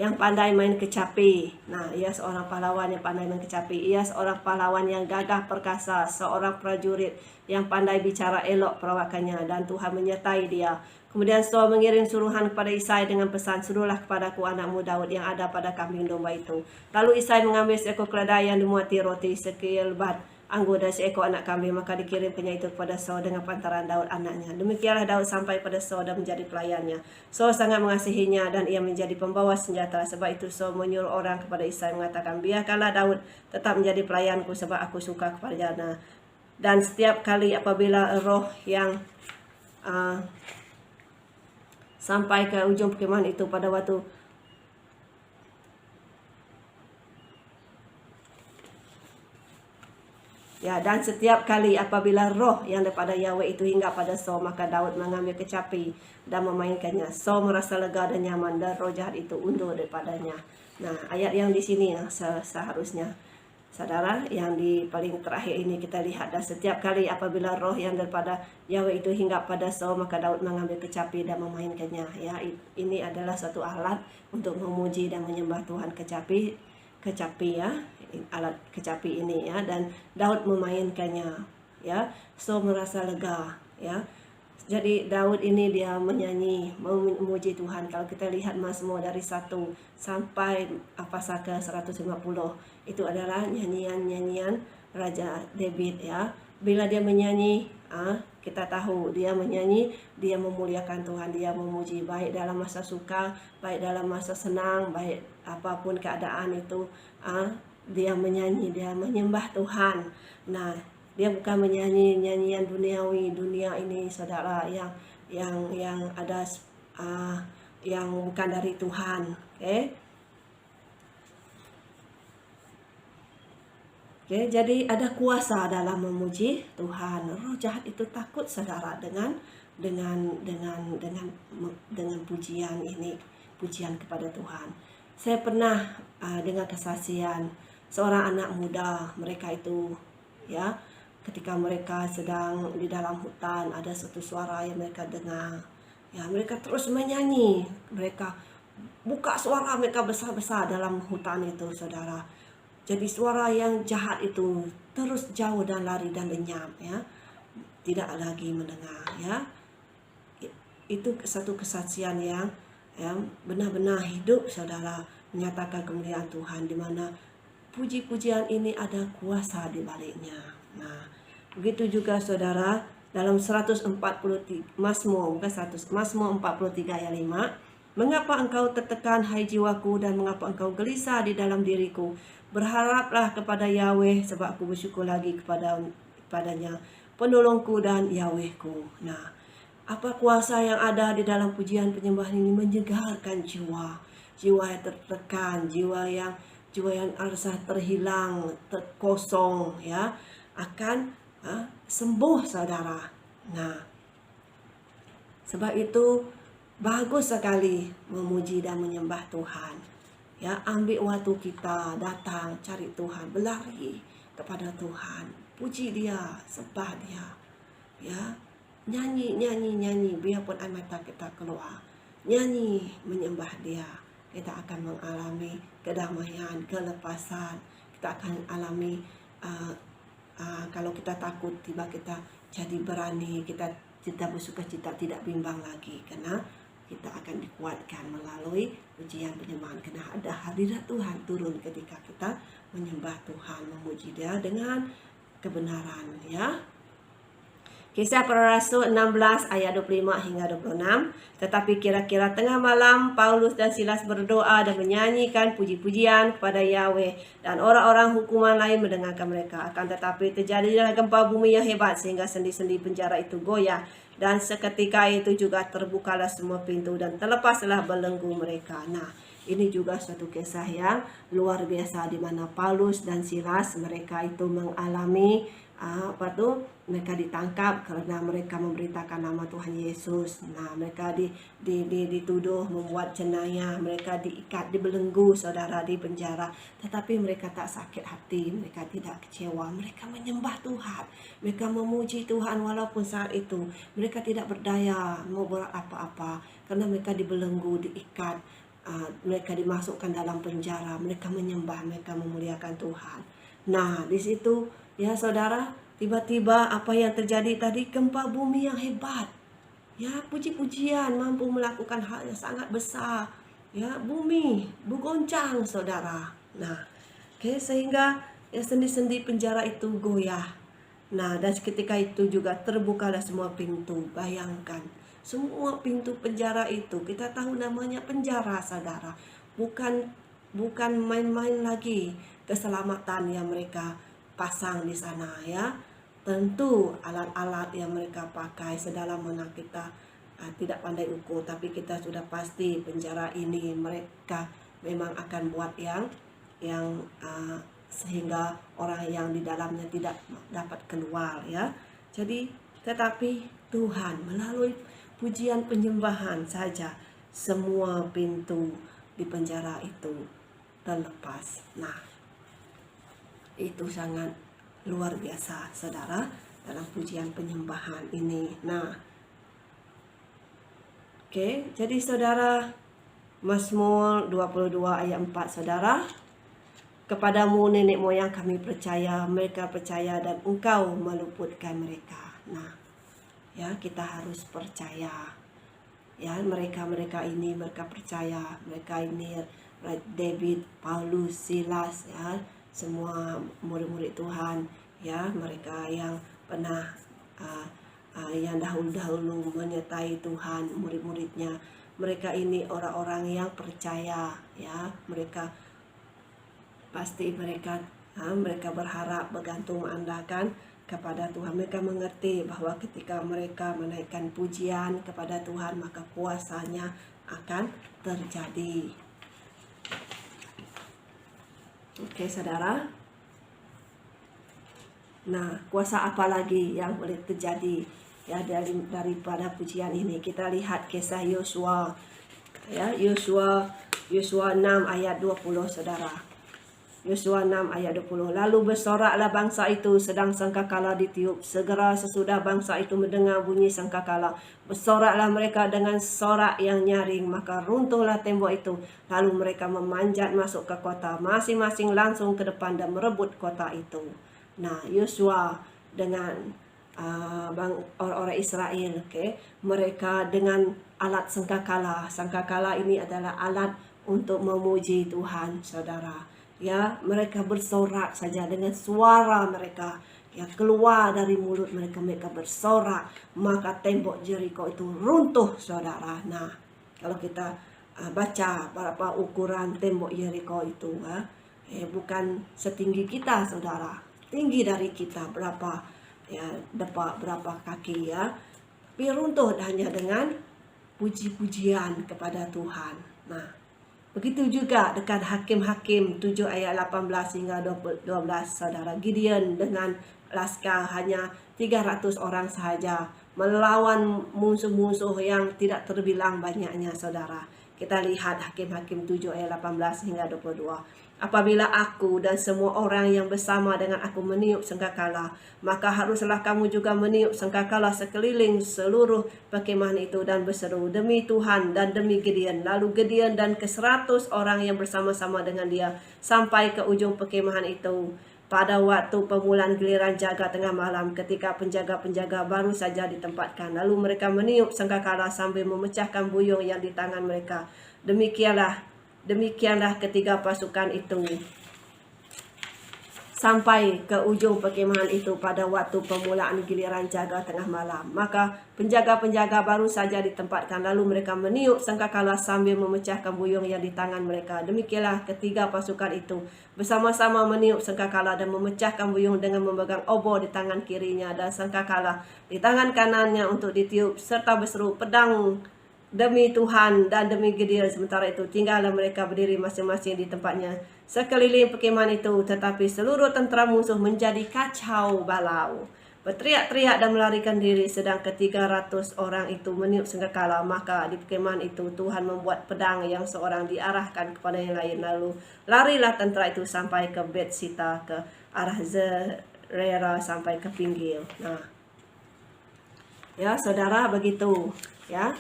yang pandai main kecapi. Nah, ia seorang pahlawan yang pandai main kecapi. Ia seorang pahlawan yang gagah perkasa, seorang prajurit yang pandai bicara elok perawakannya, dan Tuhan menyertai dia. Kemudian Saul mengirim suruhan kepada Isai dengan pesan, suruhlah kepadaku anakmu Daud yang ada pada kambing domba itu. Lalu Isai mengambil seekor keledai yang dimuati roti, sekilbat anggur dan seekor anak kambing, maka dikirimkannya itu kepada Saul dengan pantaran Daud anaknya. Demikianlah Daud sampai pada Saul dan menjadi pelayannya. Saul sangat mengasihinya dan ia menjadi pembawa senjata. Sebab itu Saul menyuruh orang kepada Isai mengatakan, biarkanlah Daud tetap menjadi pelayanku sebab aku suka kepadanya. Dan setiap kali apabila roh yang sampai ke ujung perkemahan itu pada waktu dan setiap kali apabila roh yang daripada Yahweh itu hingga pada Saul, maka Daud mengambil kecapi dan memainkannya. Saul merasa lega dan nyaman dan roh jahat itu undur daripadanya. Nah, ayat yang di sini seharusnya saudara, yang di paling terakhir ini kita lihat, dan setiap kali apabila roh yang daripada Yahweh itu hingga pada Saul, maka Daud mengambil kecapi dan memainkannya. Ya, ini adalah satu alat untuk memuji dan menyembah Tuhan, kecapi ya, alat kecapi ini ya, dan Daud memainkannya ya. Saul merasa lega ya. Jadi Daud ini dia menyanyi, memuji Tuhan. Kalau kita lihat Mazmur dari 1 sampai pasal ke 150, itu adalah nyanyian-nyanyian Raja David ya. Bila dia menyanyi, kita tahu dia menyanyi, dia memuliakan Tuhan, dia memuji, baik dalam masa suka, baik dalam masa senang, baik apapun keadaan itu, dia menyanyi, dia menyembah Tuhan. Nah, dia bukan menyanyi nyanyian duniawi, dunia ini saudara, yang ada yang bukan dari Tuhan. Oke, jadi ada kuasa dalam memuji Tuhan. Roh jahat itu takut saudara dengan pujian ini, pujian kepada Tuhan. Saya pernah dengar kesaksian seorang anak muda, mereka itu ya, ketika mereka sedang di dalam hutan, ada satu suara yang mereka dengar. Ya, mereka terus menyanyi. Mereka buka suara mereka besar-besar dalam hutan itu, saudara. Jadi suara yang jahat itu terus jauh dan lari dan lenyap ya. Tidak lagi mendengar ya. Itu satu kesaksian yang benar-benar hidup, saudara, menyatakan kemuliaan Tuhan, di mana puji-pujian ini ada kuasa di baliknya. Nah, begitu juga saudara dalam 143 Mazmur 43 ayat 5. Mengapa engkau tertekan hai jiwaku, dan mengapa engkau gelisah di dalam diriku? Berharaplah kepada Yahweh, sebab aku bersyukur lagi kepadanya, penolongku dan Yahwehku. Nah, apa kuasa yang ada di dalam pujian penyembahan ini? Menyegarkan jiwa yang tertekan, jiwa yang rasa terhilang, terkosong ya, akan sembuh saudara. Nah, sebab itu bagus sekali memuji dan menyembah Tuhan. Ya, ambil waktu kita datang cari Tuhan, berlari kepada Tuhan, puji Dia, sembah Dia. Ya, nyanyi, biarpun air mata kita keluar, nyanyi menyembah Dia. Kita akan mengalami kedamaian, kelepasan. Kita akan alami kalau kita takut, tiba kita jadi berani, kita bersuka cita, tidak bimbang lagi, karena kita akan dikuatkan melalui pujian penyembahan, karena ada hadirat Tuhan turun ketika kita menyembah Tuhan, memuji Dia dengan kebenaran ya. Kisah Para Rasul 16 ayat 25 hingga 26. Tetapi kira-kira tengah malam, Paulus dan Silas berdoa dan menyanyikan puji-pujian kepada Yahweh, dan orang-orang hukuman lain mendengarkan mereka. Akan tetapi terjadilah gempa bumi yang hebat sehingga sendi-sendi penjara itu goyah, dan seketika itu juga terbukalah semua pintu dan terlepaslah belenggu mereka. Nah, ini juga suatu kisah yang luar biasa, di mana Paulus dan Silas mereka itu mengalami mereka ditangkap karena mereka memberitakan nama Tuhan Yesus. Nah, mereka dituduh membuat jenayah, mereka diikat, dibelenggu saudara, di penjara. Tetapi mereka tak sakit hati, mereka tidak kecewa, mereka menyembah Tuhan, mereka memuji Tuhan walaupun saat itu mereka tidak berdaya mau buat apa-apa, karena mereka dibelenggu, diikat. mereka dimasukkan dalam penjara, mereka menyembah, mereka memuliakan Tuhan. Nah, di situ ya saudara, tiba-tiba apa yang terjadi tadi, gempa bumi yang hebat. Ya, puji-pujian mampu melakukan hal yang sangat besar. Ya, bumi bergoncang saudara. Nah, sehingga ya sendi-sendi penjara itu goyah. Nah, dan ketika itu juga terbukalah semua pintu. Bayangkan, semua pintu penjara itu, kita tahu namanya penjara saudara. Bukan main-main lagi keselamatan yang mereka pasang di sana ya. Tentu alat-alat yang mereka pakai sedalam mana kita tidak pandai ukur, tapi kita sudah pasti penjara ini mereka memang akan buat yang sehingga orang yang di dalamnya tidak dapat keluar ya. Jadi tetapi Tuhan melalui pujian penyembahan saja semua pintu di penjara itu terlepas. Nah, itu sangat luar biasa saudara dalam pujian penyembahan ini. Nah, jadi saudara, Mazmur 22 ayat 4 saudara, kepadamu nenek moyang kami percaya, mereka percaya dan engkau meluputkan mereka. Nah, ya kita harus percaya. Ya, mereka ini mereka percaya, mereka ini David, Paulus, Silas ya, semua murid-murid Tuhan ya, mereka yang pernah yang dahulu menyertai Tuhan, murid-muridnya. Mereka ini orang-orang yang percaya ya, mereka pasti mereka berharap, bergantung, mengandalkan kepada Tuhan. Mereka mengerti bahwa ketika mereka menaikkan pujian kepada Tuhan, maka kuasanya akan terjadi. Oke saudara. Nah, kuasa apa lagi yang boleh terjadi ya daripada pujian ini? Kita lihat kisah Yosua ya, Yosua 6 ayat 20 saudara. Yosua 6 ayat 20. Lalu bersoraklah bangsa itu sedang sangkakala ditiup. Segera sesudah bangsa itu mendengar bunyi sangkakala, bersoraklah mereka dengan sorak yang nyaring, maka runtuhlah tembok itu. Lalu mereka memanjat masuk ke kota, masing-masing langsung ke depan dan merebut kota itu. Nah, Yosua dengan orang-orang Israel, mereka dengan alat sangkakala. Sangkakala ini adalah alat untuk memuji Tuhan, saudara. Ya, mereka bersorak saja dengan suara mereka, ya keluar dari mulut mereka, mereka bersorak, maka tembok Jericho itu runtuh, saudara. Nah, kalau kita baca berapa ukuran tembok Jericho itu, bukan setinggi kita, saudara, tinggi dari kita berapa ya, berapa kaki ya, tapi runtuh hanya dengan puji-pujian kepada Tuhan. Nah, begitu juga dekat Hakim-Hakim 7 ayat 18 hingga 12 saudara. Gideon dengan laskar hanya 300 orang sahaja melawan musuh-musuh yang tidak terbilang banyaknya, saudara. Kita lihat Hakim-Hakim 7 ayat 18 hingga 22. Apabila aku dan semua orang yang bersama dengan aku meniup sangkakala, maka haruslah kamu juga meniup sangkakala sekeliling seluruh perkemahan itu dan berseru, demi Tuhan dan demi Gideon. Lalu Gideon dan ke-100 orang yang bersama-sama dengan dia sampai ke ujung perkemahan itu pada waktu pemulaan giliran jaga tengah malam, ketika penjaga-penjaga baru saja ditempatkan. Lalu mereka meniup sangkakala sambil memecahkan buyung yang di tangan mereka. Demikianlah ketiga pasukan itu sampai ke ujung perkemahan itu pada waktu pemulaan giliran jaga tengah malam. Maka penjaga-penjaga baru saja ditempatkan, lalu mereka meniup sangkakala sambil memecahkan buyung yang di tangan mereka. Demikianlah ketiga pasukan itu bersama-sama meniup sangkakala dan memecahkan buyung dengan memegang obor di tangan kirinya dan sangkakala di tangan kanannya untuk ditiup, serta berseru, pedang demi Tuhan dan demi Gideon. Sementara itu tinggallah mereka berdiri masing-masing di tempatnya sekeliling perkemahan itu, tetapi seluruh tentera musuh menjadi kacau balau, berteriak-teriak dan melarikan diri. Sedang ke-300 orang itu meniup sangkakala, maka di perkemahan itu Tuhan membuat pedang yang seorang diarahkan kepada yang lain. Lalu larilah tentera itu sampai ke Bet-sita, ke arah Zerera, sampai ke pinggir. Nah, ya saudara, begitu ya.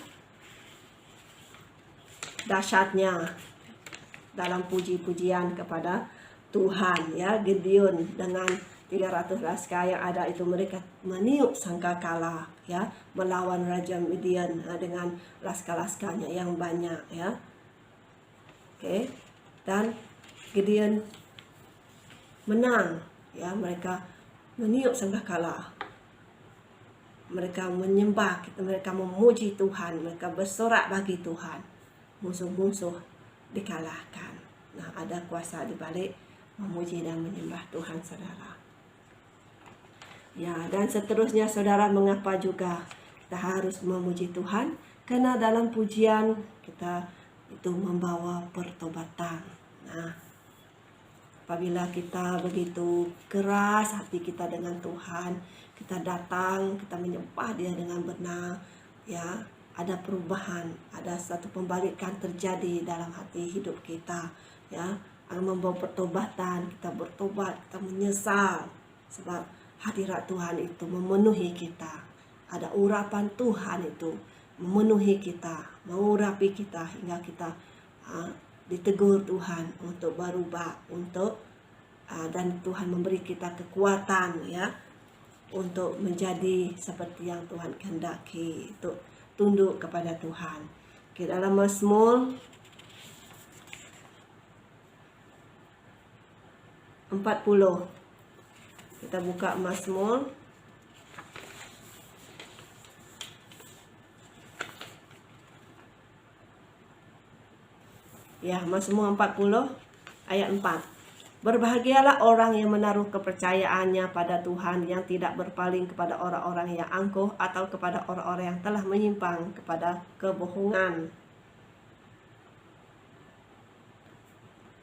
dahsyatnya dalam puji-pujian kepada Tuhan, ya. Gideon dengan 300 laskar yang ada itu, mereka meniup sangkakala, ya, melawan Raja Midian dengan laskar-laskarnya yang banyak, ya. Oke. Dan Gideon menang, ya. Mereka meniup sangkakala, mereka menyembah, mereka memuji Tuhan, mereka bersorak bagi Tuhan. Musuh-musuh dikalahkan. Nah, ada kuasa di balik memuji dan menyembah Tuhan, saudara. Ya, dan seterusnya, saudara, mengapa juga kita harus memuji Tuhan? Karena dalam pujian kita itu membawa pertobatan. Nah, apabila kita begitu keras hati kita dengan Tuhan, kita datang, kita menyembah Dia dengan benar, ya, ada perubahan, ada satu pembalikan terjadi dalam hati hidup kita, ya, akan membawa pertobatan. Kita bertobat, kita menyesal, sebab hadirat Tuhan itu memenuhi kita. Ada urapan Tuhan itu memenuhi kita, mengurapi kita hingga kita ditegur Tuhan untuk berubah, dan Tuhan memberi kita kekuatan, ya, untuk menjadi seperti yang Tuhan kehendaki, untuk tunduk kepada Tuhan. Oke, dalam Mazmur 40, kita buka Mazmur Mazmur 40 ayat 4. Berbahagialah orang yang menaruh kepercayaannya pada Tuhan, yang tidak berpaling kepada orang-orang yang angkuh atau kepada orang-orang yang telah menyimpang kepada kebohongan.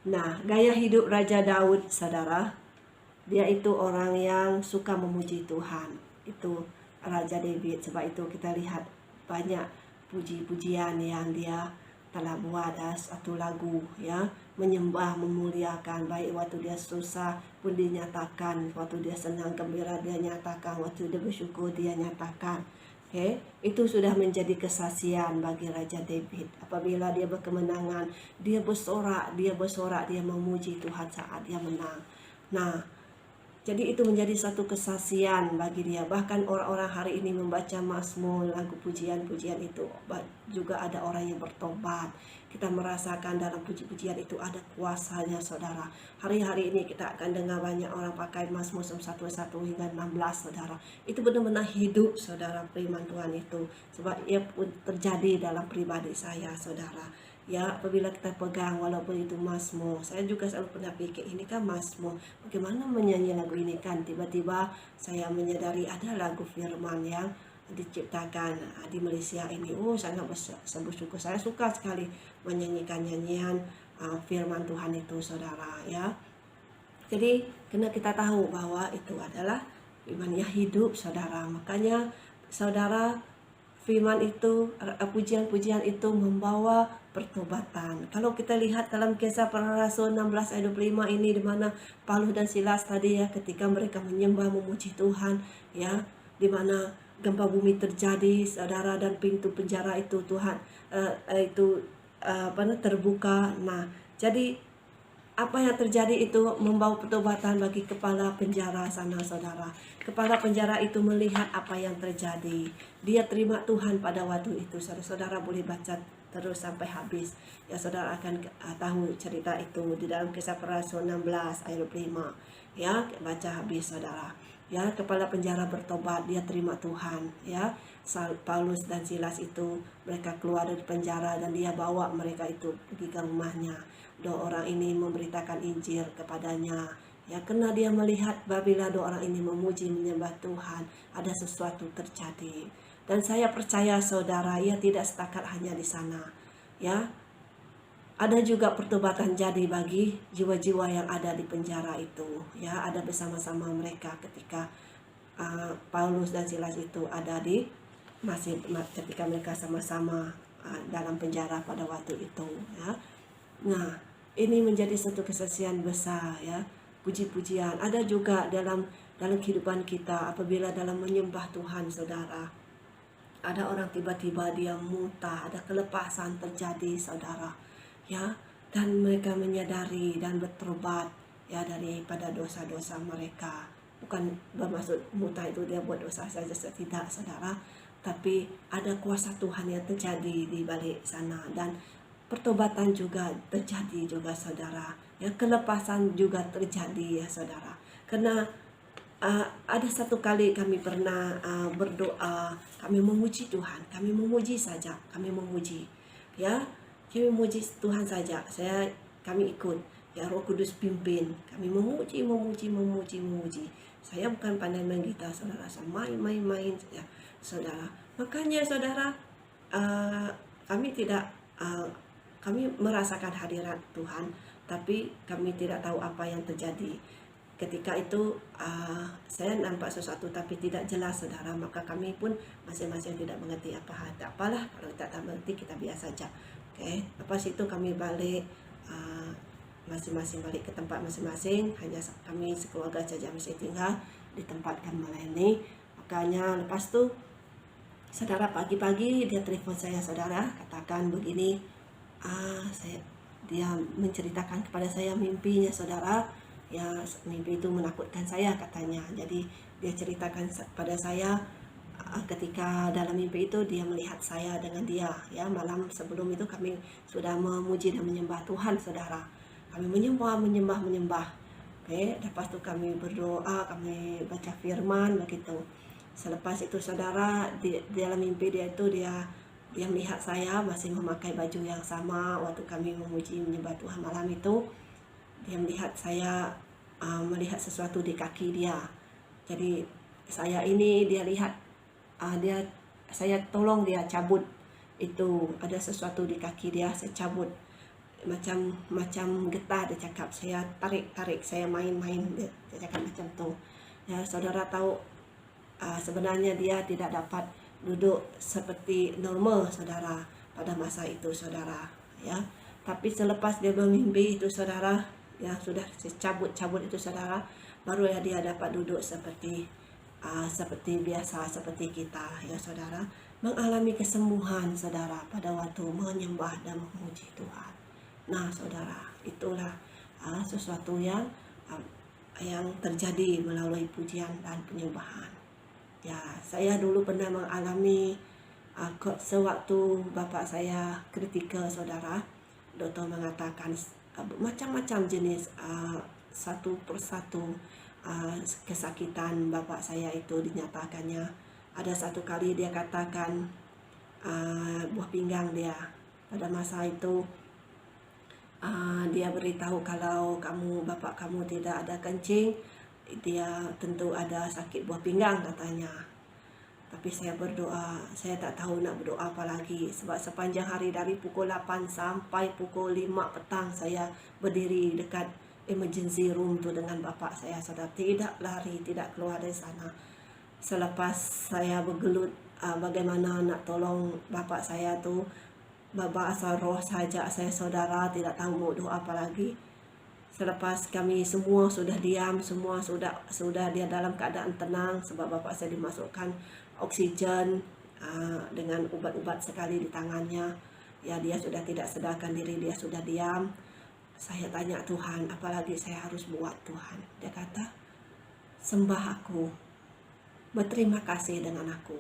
Nah, gaya hidup Raja Daud, saudara, dia itu orang yang suka memuji Tuhan. Itu Raja David. Sebab itu kita lihat banyak puji-pujian yang dia telah buat, satu lagu, ya, menyembah, memuliakan, baik waktu dia susah pun dia nyatakan, waktu dia senang gembira dia nyatakan, waktu dia bersyukur dia nyatakan. Okay? Itu sudah menjadi kesaksian bagi Raja David. Apabila dia berkemenangan, dia bersorak, dia memuji Tuhan saat dia menang. Nah, jadi itu menjadi satu kesaksian bagi dia. Bahkan orang-orang hari ini membaca Mazmur, lagu pujian-pujian itu, juga ada orang yang bertobat. Kita merasakan dalam puji-pujian itu ada kuasanya, saudara. Hari-hari ini kita akan dengar banyak orang pakai Mazmur 1 hingga 16, saudara. Itu benar-benar hidup, saudara, firman Tuhan itu. Sebab ia pun terjadi dalam pribadi saya, saudara. Ya, apabila kita pegang walaupun itu Mazmur, saya juga selalu pernah pikir, ini kan Mazmur, bagaimana menyanyi lagu ini kan? Tiba-tiba saya menyadari ada lagu firman yang diciptakan di Malaysia ini. Sangat bersyukur. Saya suka sekali menyanyikan nyanyian firman Tuhan itu, saudara, ya. Jadi kena kita tahu bahwa itu adalah firman yang hidup, saudara. Makanya, saudara, firman itu, pujian-pujian itu membawa pertobatan. Kalau kita lihat dalam Kisah Para Rasul 16 ayat 25 ini, di mana Paulus dan Silas tadi, ya, ketika mereka menyembah memuji Tuhan, ya, di mana gempa bumi terjadi, saudara, dan pintu penjara itu Tuhan terbuka. Nah, jadi apa yang terjadi itu membawa pertobatan bagi kepala penjara sana, saudara. Kepala penjara itu melihat apa yang terjadi. Dia terima Tuhan pada waktu itu. Saudara boleh baca terus sampai habis. Ya, saudara akan tahu cerita itu di dalam Kisah Para Rasul 16 ayat 5. Ya, baca habis, saudara. Ya, kepala penjara bertobat, dia terima Tuhan, ya. Paulus dan Silas itu, mereka keluar dari penjara dan dia bawa mereka itu pergi ke rumahnya. Dua orang ini memberitakan Injil kepadanya, ya, karena dia melihat apabila dua orang ini memuji menyembah Tuhan, ada sesuatu terjadi. Dan saya percaya, saudara, ia tidak setakat hanya di sana, ya. Ada juga pertobatan jadi bagi jiwa-jiwa yang ada di penjara itu, ya. Ada bersama-sama mereka ketika Paulus dan Silas itu ada ketika mereka sama-sama dalam penjara pada waktu itu, ya. Nah, ini menjadi satu kesaksian besar, ya. Puji-pujian ada juga dalam kehidupan kita apabila dalam menyembah Tuhan, saudara. Ada orang tiba-tiba dia muntah, ada kelepasan terjadi saudara, ya, dan mereka menyadari dan bertobat ya daripada dosa-dosa mereka. Bukan bermaksud muntah itu dia buat dosa saja, tidak saudara, tapi ada kuasa Tuhan yang terjadi di balik sana, dan pertobatan juga terjadi juga saudara, ya, kelepasan juga terjadi ya saudara. Karena ada satu kali kami pernah berdoa, kami memuji Tuhan, kami memuji saja, kami memuji, ya, kami memuji Tuhan saja. Kami ikut, ya, Roh Kudus pimpin, kami memuji, memuji, memuji, memuji. Saya bukan pandai main gitar, saudara, saya main, ya, saudara. Makanya saudara, kami tidak, kami merasakan hadirat Tuhan, tapi kami tidak tahu apa yang terjadi. Ketika itu saya nampak sesuatu tapi tidak jelas saudara, maka kami pun masing-masing tidak mengerti apalah, kalau kita tak mengerti kita biasa saja. Oke, lepas itu kami balik, masing-masing balik ke tempat masing-masing, hanya kami sekeluarga saja masih tinggal di tempat kami melayani. Makanya lepas tu saudara, pagi-pagi dia telepon saya saudara, katakan begini, dia menceritakan kepada saya mimpinya saudara. Ya, mimpi itu menakutkan saya katanya. Jadi dia ceritakan pada saya ketika dalam mimpi itu dia melihat saya dengan dia, ya, malam sebelum itu kami sudah memuji dan menyembah Tuhan saudara. Kami menyembah. Oke, lepas itu kami berdoa, kami baca firman begitu. Selepas itu saudara, di dalam mimpi dia itu dia melihat saya masih memakai baju yang sama waktu kami memuji menyembah Tuhan malam itu. Dia melihat saya melihat sesuatu di kaki dia. Jadi saya ini dia lihat, saya tolong dia cabut, itu ada sesuatu di kaki dia, saya cabut, macam getah dia cakap, saya tarik, saya main, dia cakap macam tu. Ya, saudara tahu sebenarnya dia tidak dapat duduk seperti normal saudara pada masa itu saudara, ya. Tapi selepas dia bermimpi itu saudara, ya, sudah cabut itu saudara, baru ya dia dapat duduk seperti biasa, seperti kita, ya saudara, mengalami kesembuhan saudara pada waktu menyembah dan memuji Tuhan. Nah saudara, itulah sesuatu yang terjadi melalui pujian dan penyembahan. Ya, saya dulu pernah mengalami sewaktu bapak saya kritikal saudara, dokter mengatakan macam-macam jenis satu persatu kesakitan bapak saya itu dinyatakannya. Ada satu kali dia katakan buah pinggang dia pada masa itu, dia beritahu kalau bapak kamu tidak ada kencing, dia tentu ada sakit buah pinggang katanya. Tapi saya berdoa, saya tak tahu nak berdoa apa lagi, sebab sepanjang hari dari pukul 8 sampai pukul 5 petang saya berdiri dekat emergency room tu dengan bapak saya saudara, tidak lari, tidak keluar dari sana. Selepas saya bergelut bagaimana nak tolong bapak saya tu, bahasa roh saja saya saudara, tidak tahu mau doa apa lagi. Selepas kami semua sudah diam, semua sudah dia dalam keadaan tenang, sebab bapak saya dimasukkan oksigen dengan ubat-ubat sekali di tangannya. Ya, dia sudah tidak sadarkan diri, dia sudah diam. Saya tanya Tuhan, apalagi saya harus buat Tuhan? Dia kata, sembah aku, berterima kasih dengan aku.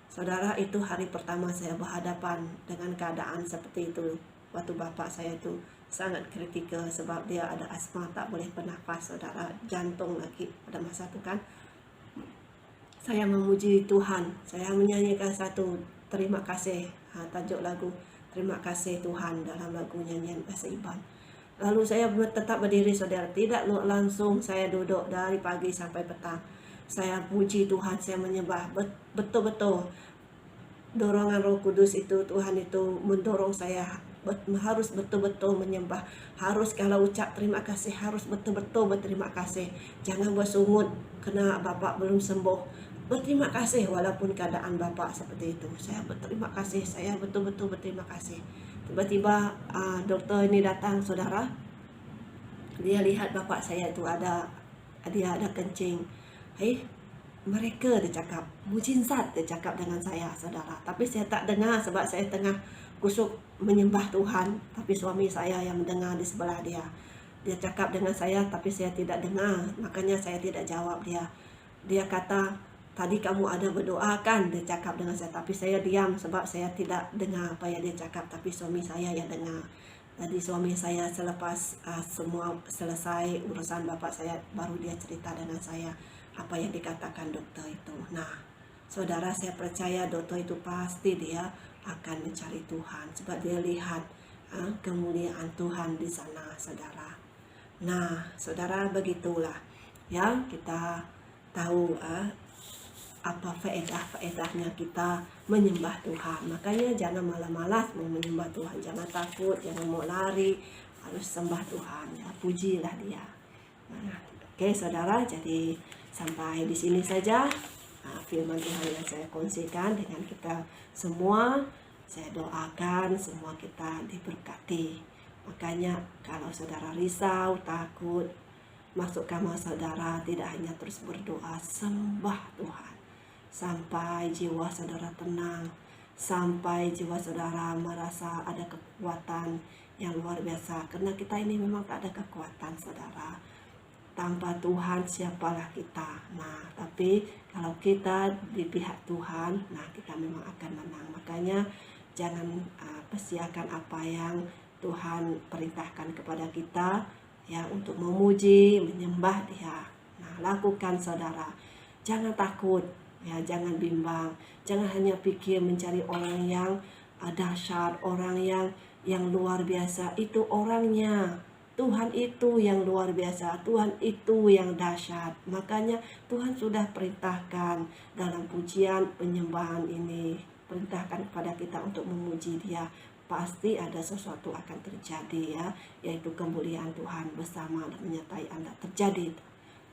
Saudara, itu hari pertama saya berhadapan dengan keadaan seperti itu. Waktu bapak saya itu sangat kritikal sebab dia ada asma, tak boleh bernafas saudara, jantung lagi pada masa itu kan. Saya memuji Tuhan, saya menyanyikan satu terima kasih, tajuk lagu terima kasih Tuhan dalam lagu nyanyian bahasa Iban. Lalu saya tetap berdiri saudara, tidak langsung saya duduk dari pagi sampai petang. Saya puji Tuhan, saya menyembah, betul-betul dorongan Roh Kudus itu, Tuhan itu mendorong saya harus betul-betul menyembah, harus kalau ucap terima kasih harus betul-betul berterima kasih, jangan bersungut kena bapak belum sembuh. Berterima kasih walaupun keadaan bapak seperti itu. Saya berterima kasih, saya betul-betul berterima kasih. Tiba-tiba dokter ini datang saudara, dia lihat bapak saya itu dia ada kencing. mereka dia cakap, mujizat dia cakap dengan saya, saudara. Tapi saya tak dengar sebab saya tengah kusuk menyembah Tuhan. Tapi suami saya yang mendengar di sebelah dia. Dia cakap dengan saya tapi saya tidak dengar. Makanya saya tidak jawab dia. Dia kata, tadi kamu ada berdoa kan? Dia cakap dengan saya. Tapi saya diam sebab saya tidak dengar apa yang dia cakap. Tapi suami saya yang dengar. Jadi suami saya selepas semua selesai urusan bapak saya, baru dia cerita dengan saya apa yang dikatakan dokter itu. Nah, saudara, saya percaya dokter itu pasti dia akan mencari Tuhan. Sebab dia lihat kemuliaan Tuhan di sana, saudara. Nah, saudara, begitulah ya, kita tahu apa faedahnya kita menyembah Tuhan. Makanya jangan malas-malas mau menyembah Tuhan, jangan takut, jangan mau lari, harus sembah Tuhan ya, pujilah dia. Nah, oke saudara, jadi sampai di sini saja firman Tuhan yang saya kongsikan dengan kita semua. Saya doakan semua kita diberkati. Makanya kalau saudara risau, takut, masuk kamar saudara tidak hanya terus berdoa, sembah Tuhan sampai jiwa saudara tenang, sampai jiwa saudara merasa ada kekuatan yang luar biasa. Karena kita ini memang tak ada kekuatan, saudara. Tanpa Tuhan siapalah kita. Nah, tapi kalau kita di pihak Tuhan, nah kita memang akan menang. Makanya jangan persiakan apa yang Tuhan perintahkan kepada kita ya, untuk memuji, menyembah Dia. Nah, lakukan saudara. Jangan takut, ya, jangan bimbang. Jangan hanya pikir mencari orang yang dahsyat, orang yang luar biasa. Itu orangnya. Tuhan itu yang luar biasa, Tuhan itu yang dahsyat. Makanya Tuhan sudah perintahkan dalam pujian penyembahan ini, perintahkan kepada kita untuk memuji Dia. Pasti ada sesuatu akan terjadi ya, yaitu kemuliaan Tuhan bersama dan menyertai Anda terjadi.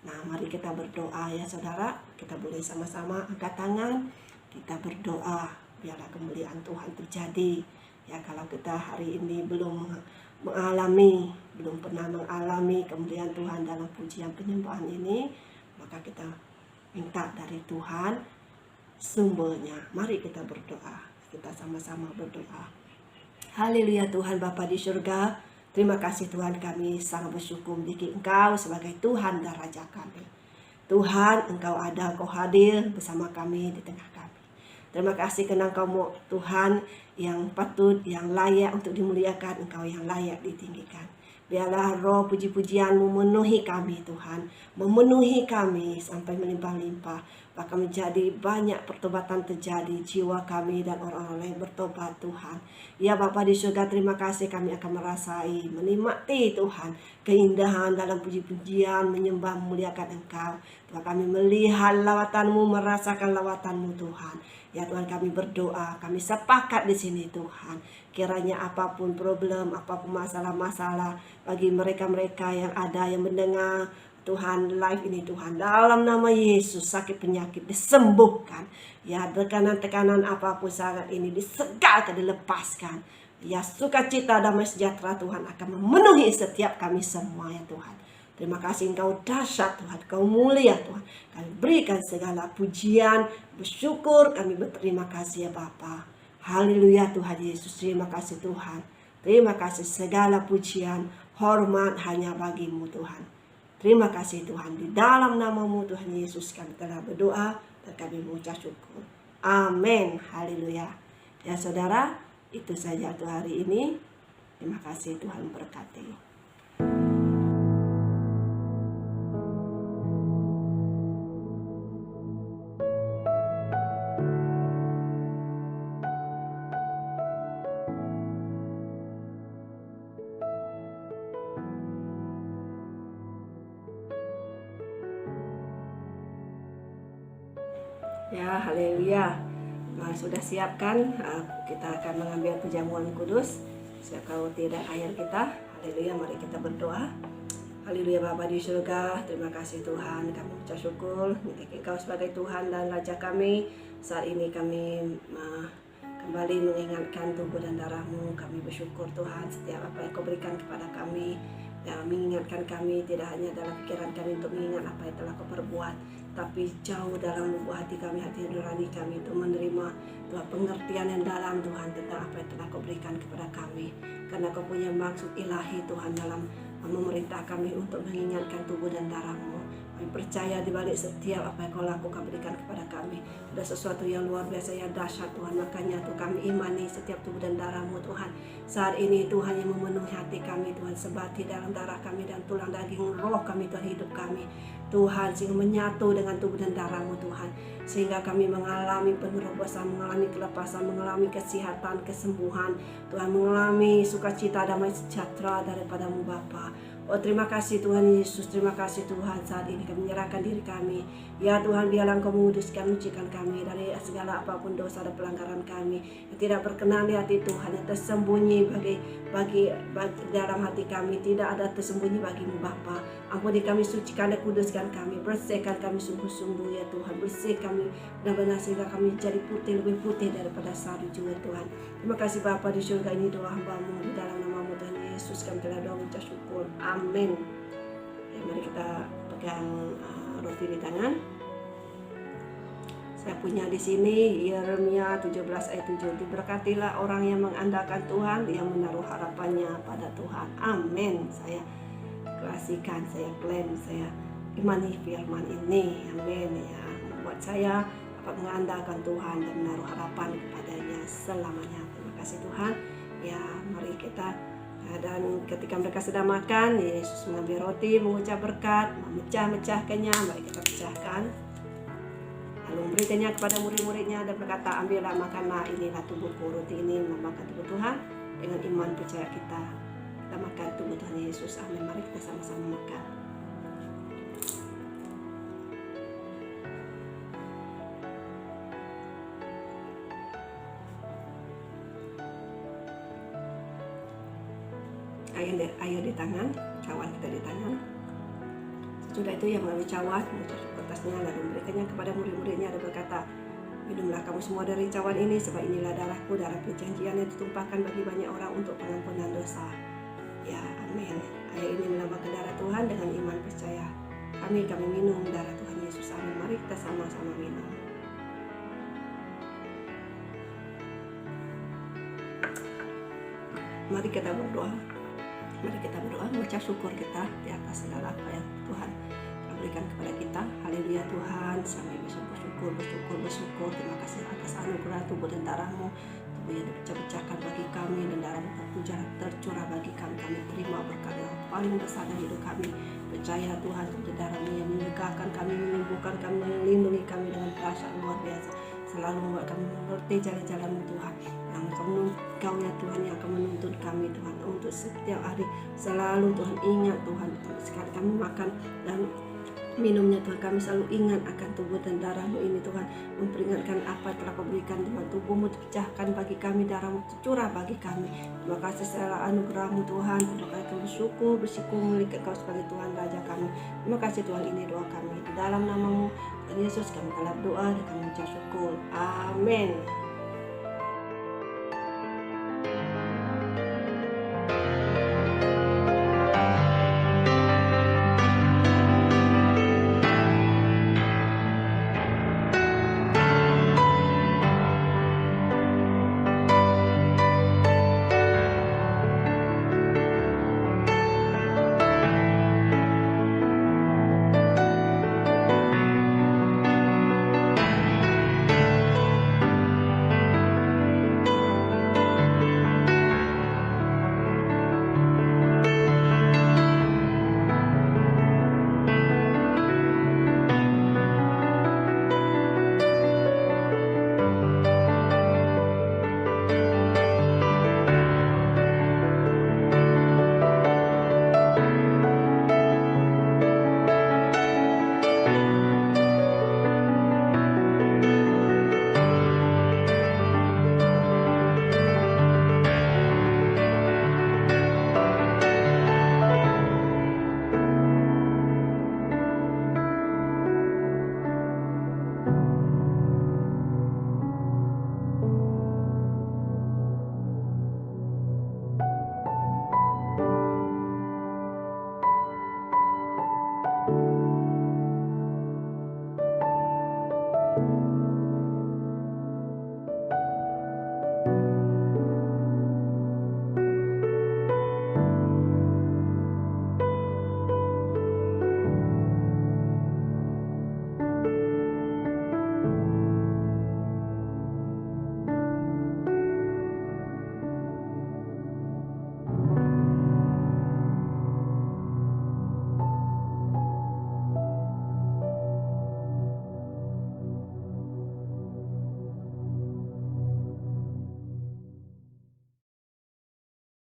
Nah, mari kita berdoa ya saudara. Kita boleh sama-sama angkat tangan, kita berdoa biarlah kemuliaan Tuhan terjadi. Ya, kalau kita hari ini belum pernah mengalami kemuliaan Tuhan dalam pujian penyembahan ini, maka kita minta dari Tuhan sumbernya. Mari kita berdoa, kita sama-sama berdoa. Haleluya Tuhan Bapa di surga, terima kasih Tuhan, kami sangat bersyukur memiliki Engkau sebagai Tuhan dan Raja kami. Tuhan, Engkau ada, Engkau hadir bersama kami di tengah kami. Terima kasih karena Engkau Tuhan yang patut, yang layak untuk dimuliakan, Engkau yang layak ditinggikan. Biarlah roh puji-pujian-Mu memenuhi kami Tuhan, memenuhi kami sampai melimpah-limpah, bahkan menjadi banyak pertobatan terjadi, jiwa kami dan orang-orang lain bertobat Tuhan. Ya Bapa di surga, terima kasih kami akan merasai, menikmati Tuhan, keindahan dalam puji-pujian, menyembah, memuliakan Engkau. Tuhan, kami melihat lawatan-Mu, merasakan lawatan-Mu Tuhan. Ya Tuhan, kami berdoa, kami sepakat di sini Tuhan. Kiranya apapun problem, apapun masalah-masalah bagi mereka-mereka yang ada, yang mendengar Tuhan live ini Tuhan, dalam nama Yesus sakit penyakit disembuhkan. Ya, tekanan-tekanan apapun saat ini disegarkan, dilepaskan. Ya, sukacita damai sejahtera Tuhan akan memenuhi setiap kami semua ya Tuhan. Terima kasih Engkau dahsyat Tuhan, Engkau mulia Tuhan. Kami berikan segala pujian, bersyukur, kami berterima kasih ya Bapa. Haleluya Tuhan Yesus, terima kasih Tuhan. Terima kasih, segala pujian, hormat hanya bagi-Mu Tuhan. Terima kasih Tuhan, di dalam nama-Mu Tuhan Yesus kami telah berdoa dan kami mengucap syukur. Amin. Haleluya. Ya saudara, itu saja untuk hari ini. Terima kasih, Tuhan berkati. Ya, haleluya. Nah, sudah siapkan, kita akan mengambil perjamuan kudus. Siapkan roti dan air kita. Haleluya, mari kita berdoa. Haleluya Bapa di surga, terima kasih Tuhan, kami ucap syukur memiliki Engkau sebagai Tuhan dan Raja kami. Saat ini kami kembali mengingatkan tubuh dan darah-Mu. Kami bersyukur Tuhan setiap apa yang Kau berikan kepada kami, yang mengingatkan kami tidak hanya dalam pikiran kami untuk mengingat apa yang telah Kau perbuat, tapi jauh dalam lubuk hati kami, hati nurani kami itu menerima Tuhan pengertian yang dalam Tuhan tentang apa yang telah Kau berikan kepada kami. Karena Kau punya maksud ilahi Tuhan dalam memerintah kami untuk mengingatkan tubuh dan darah-Mu. Kami percaya di balik setiap apa yang Kau lakukan berikan kepada kami ada sesuatu yang luar biasa, yang dahsyat Tuhan. Makanya Tuhan, kami imani setiap tubuh dan darah-Mu Tuhan. Saat ini Tuhan yang memenuhi hati kami Tuhan, sebati dalam darah kami dan tulang daging roh kami Tuhan, hidup kami Tuhan, sehingga menyatu dengan tubuh dan darah-Mu Tuhan, sehingga kami mengalami penerobosan, mengalami kelepasan, mengalami kesehatan, kesembuhan Tuhan, mengalami sukacita, damai sejahtera daripada-Mu Bapa. Oh, terima kasih Tuhan Yesus, terima kasih Tuhan. Saat ini kami menyerahkan diri kami. Ya Tuhan, biarlah Kau menguduskan, mensucikan kami dari segala apapun dosa dan pelanggaran kami yang tidak berkenan di hati Tuhan, yang tersembunyi bagi dalam hati kami, tidak ada tersembunyi bagi-Mu Bapa. Ampuni kami, sucikan dan kuduskan kami, bersihkan kami sungguh-sungguh ya Tuhan, bersih kami benar-benar sehingga kami jadi putih, lebih putih daripada salju ya Tuhan. Terima kasih Bapa di surga, ini doa hamba-Mu di dalam nama-Mu Tuhan Yesus, kami telah doa mengucap syukur. Amin. Ya, mari kita pegang roti di tangan. Saya punya di sini Yeremia 17 ayat 7. Diberkatilah orang yang mengandalkan Tuhan, yang menaruh harapannya pada Tuhan. Amin. Saya kreasikan, saya klaim, saya imani firman ini. Amin ya. Membuat saya dapat mengandalkan Tuhan dan menaruh harapan kepadanya selamanya. Terima kasih Tuhan. Ya, mari kita. Dan ketika mereka sedang makan, Yesus mengambil roti, mengucap berkat, memecah-mecahkannya. Mari kita pecahkan. Lalu memberikannya kepada murid-muridnya dan berkata, ambillah, makanlah, inilah tubuhku. Roti ini memakan tubuh Tuhan. Dengan iman percaya kita makan tubuh Tuhan Yesus. Amin. Mari kita sama-sama makan. Air di tangan, cawan kita di tangan. Sesudah itu yang mengambil cawan, mengucap syukur atasnya, lalu memberikannya kepada murid-muridnya dan berkata, minumlah kamu semua dari cawan ini, sebab inilah darahku, darah perjanjian yang ditumpahkan bagi banyak orang untuk pengampunan dosa. Ya, amin. Air ini melambangkan darah Tuhan. Dengan iman percaya kami minum darah Tuhan Yesus. Amin. Mari kita sama-sama minum. Mari kita berdoa. Mari kita berdoa, mengucap syukur kita di atas segala apa yang Tuhan berikan kepada kita. Haleluya Tuhan, kami bersyukur. Terima kasih atas anugerah tubuh dan darah-Mu, tubuh yang dipecah-pecahkan bagi kami dan darah-Mu tercurah bagi kami. Kami terima berkat yang paling besar dalam hidup kami. Percaya Tuhan, tubuh dan darah-Mu yang menyegahkan kami, menyembuhkan kami, melindungi kami dengan kuasa luar biasa. Selalu membuat kami mengerti jalan-jalan-Mu Tuhan, yang Kau ya Tuhan yang akan menuntun kami Tuhan untuk setiap hari. Selalu Tuhan ingat Tuhan, sekali kami makan dan minumnya Tuhan, kami selalu ingat akan tubuh dan darah-Mu ini Tuhan, memperingatkan apa yang telah Kau berikan Tuhan. Tubuh-Mu dipecahkan bagi kami, darah-Mu tercurah bagi kami. Terima kasih segala anugerah-Mu Tuhan. Terima kasih kami bersyukur melihat Kau sebagai Tuhan Raja kami. Terima kasih Tuhan, ini doa kami di dalam nama-Mu Tuhan Yesus. Kami telah berdoa dan kami mengucap syukur. Amin.